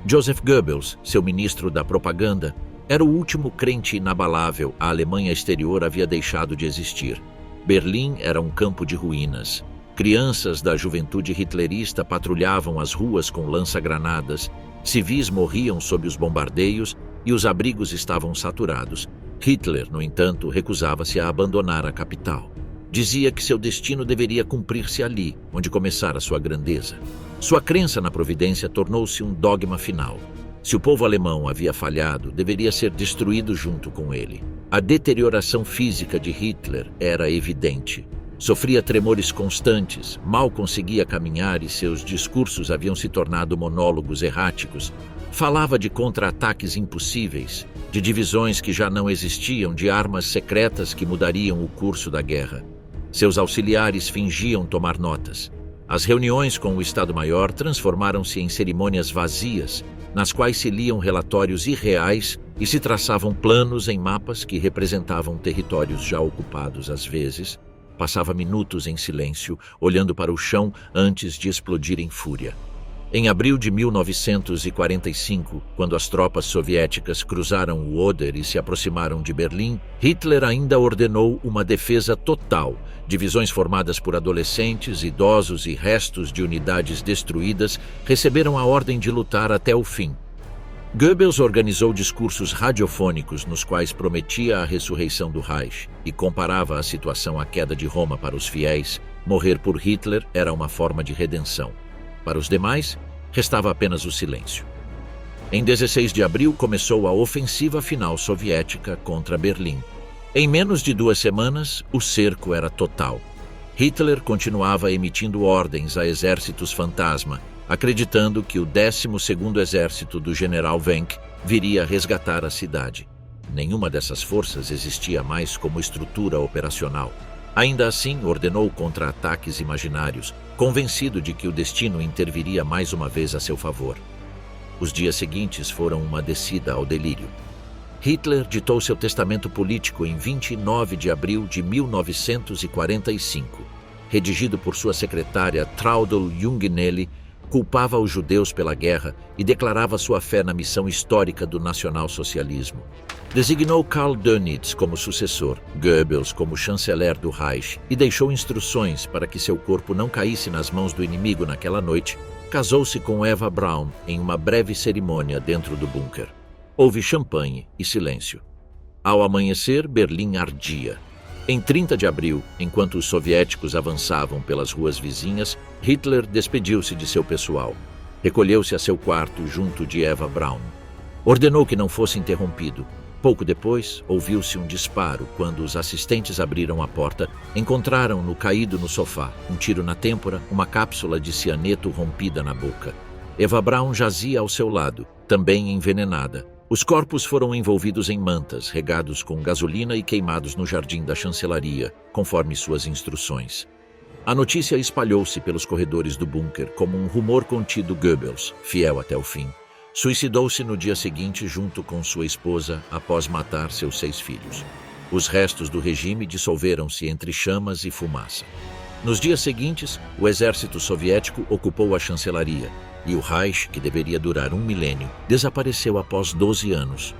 Joseph Goebbels, seu ministro da propaganda, era o último crente inabalável. A Alemanha exterior havia deixado de existir. Berlim era um campo de ruínas. Crianças da juventude hitlerista patrulhavam as ruas com lança-granadas, civis morriam sob os bombardeios e os abrigos estavam saturados. Hitler, no entanto, recusava-se a abandonar a capital. Dizia que seu destino deveria cumprir-se ali, onde começara sua grandeza. Sua crença na providência tornou-se um dogma final. Se o povo alemão havia falhado, deveria ser destruído junto com ele. A deterioração física de Hitler era evidente. Sofria tremores constantes, mal conseguia caminhar e seus discursos haviam se tornado monólogos erráticos. Falava de contra-ataques impossíveis, de divisões que já não existiam, de armas secretas que mudariam o curso da guerra. Seus auxiliares fingiam tomar notas. As reuniões com o Estado-Maior transformaram-se em cerimônias vazias, nas quais se liam relatórios irreais e se traçavam planos em mapas que representavam territórios já ocupados às vezes. Passava minutos em silêncio, olhando para o chão antes de explodir em fúria. Em abril de 1945, quando as tropas soviéticas cruzaram o Oder e se aproximaram de Berlim, Hitler ainda ordenou uma defesa total. Divisões formadas por adolescentes, idosos e restos de unidades destruídas receberam a ordem de lutar até o fim. Goebbels organizou discursos radiofônicos nos quais prometia a ressurreição do Reich e comparava a situação à queda de Roma para os fiéis. Morrer por Hitler era uma forma de redenção. Para os demais, restava apenas o silêncio. Em 16 de abril começou a ofensiva final soviética contra Berlim. Em menos de 2 semanas, o cerco era total. Hitler continuava emitindo ordens a exércitos fantasma, acreditando que o 12º Exército do general Wenck viria resgatar a cidade. Nenhuma dessas forças existia mais como estrutura operacional. Ainda assim, ordenou contra-ataques imaginários, convencido de que o destino interviria mais uma vez a seu favor. Os dias seguintes foram uma descida ao delírio. Hitler ditou seu testamento político em 29 de abril de 1945. Redigido por sua secretária Traudl Junginelli, culpava os judeus pela guerra e declarava sua fé na missão histórica do nacionalsocialismo. Designou Karl Dönitz como sucessor, Goebbels como chanceler do Reich e deixou instruções para que seu corpo não caísse nas mãos do inimigo naquela noite. Casou-se com Eva Braun em uma breve cerimônia dentro do bunker. Houve champanhe e silêncio. Ao amanhecer, Berlim ardia. Em 30 de abril, enquanto os soviéticos avançavam pelas ruas vizinhas, Hitler despediu-se de seu pessoal. Recolheu-se a seu quarto junto de Eva Braun. Ordenou que não fosse interrompido. Pouco depois, ouviu-se um disparo. Quando os assistentes abriram a porta, encontraram-no caído no sofá, um tiro na têmpora, uma cápsula de cianeto rompida na boca. Eva Braun jazia ao seu lado, também envenenada. Os corpos foram envolvidos em mantas, regados com gasolina e queimados no jardim da chancelaria, conforme suas instruções. A notícia espalhou-se pelos corredores do bunker como um rumor contido. Goebbels, fiel até o fim, suicidou-se no dia seguinte junto com sua esposa após matar seus 6 filhos. Os restos do regime dissolveram-se entre chamas e fumaça. Nos dias seguintes, o exército soviético ocupou a chancelaria e o Reich, que deveria durar 1 milênio, desapareceu após 12 anos.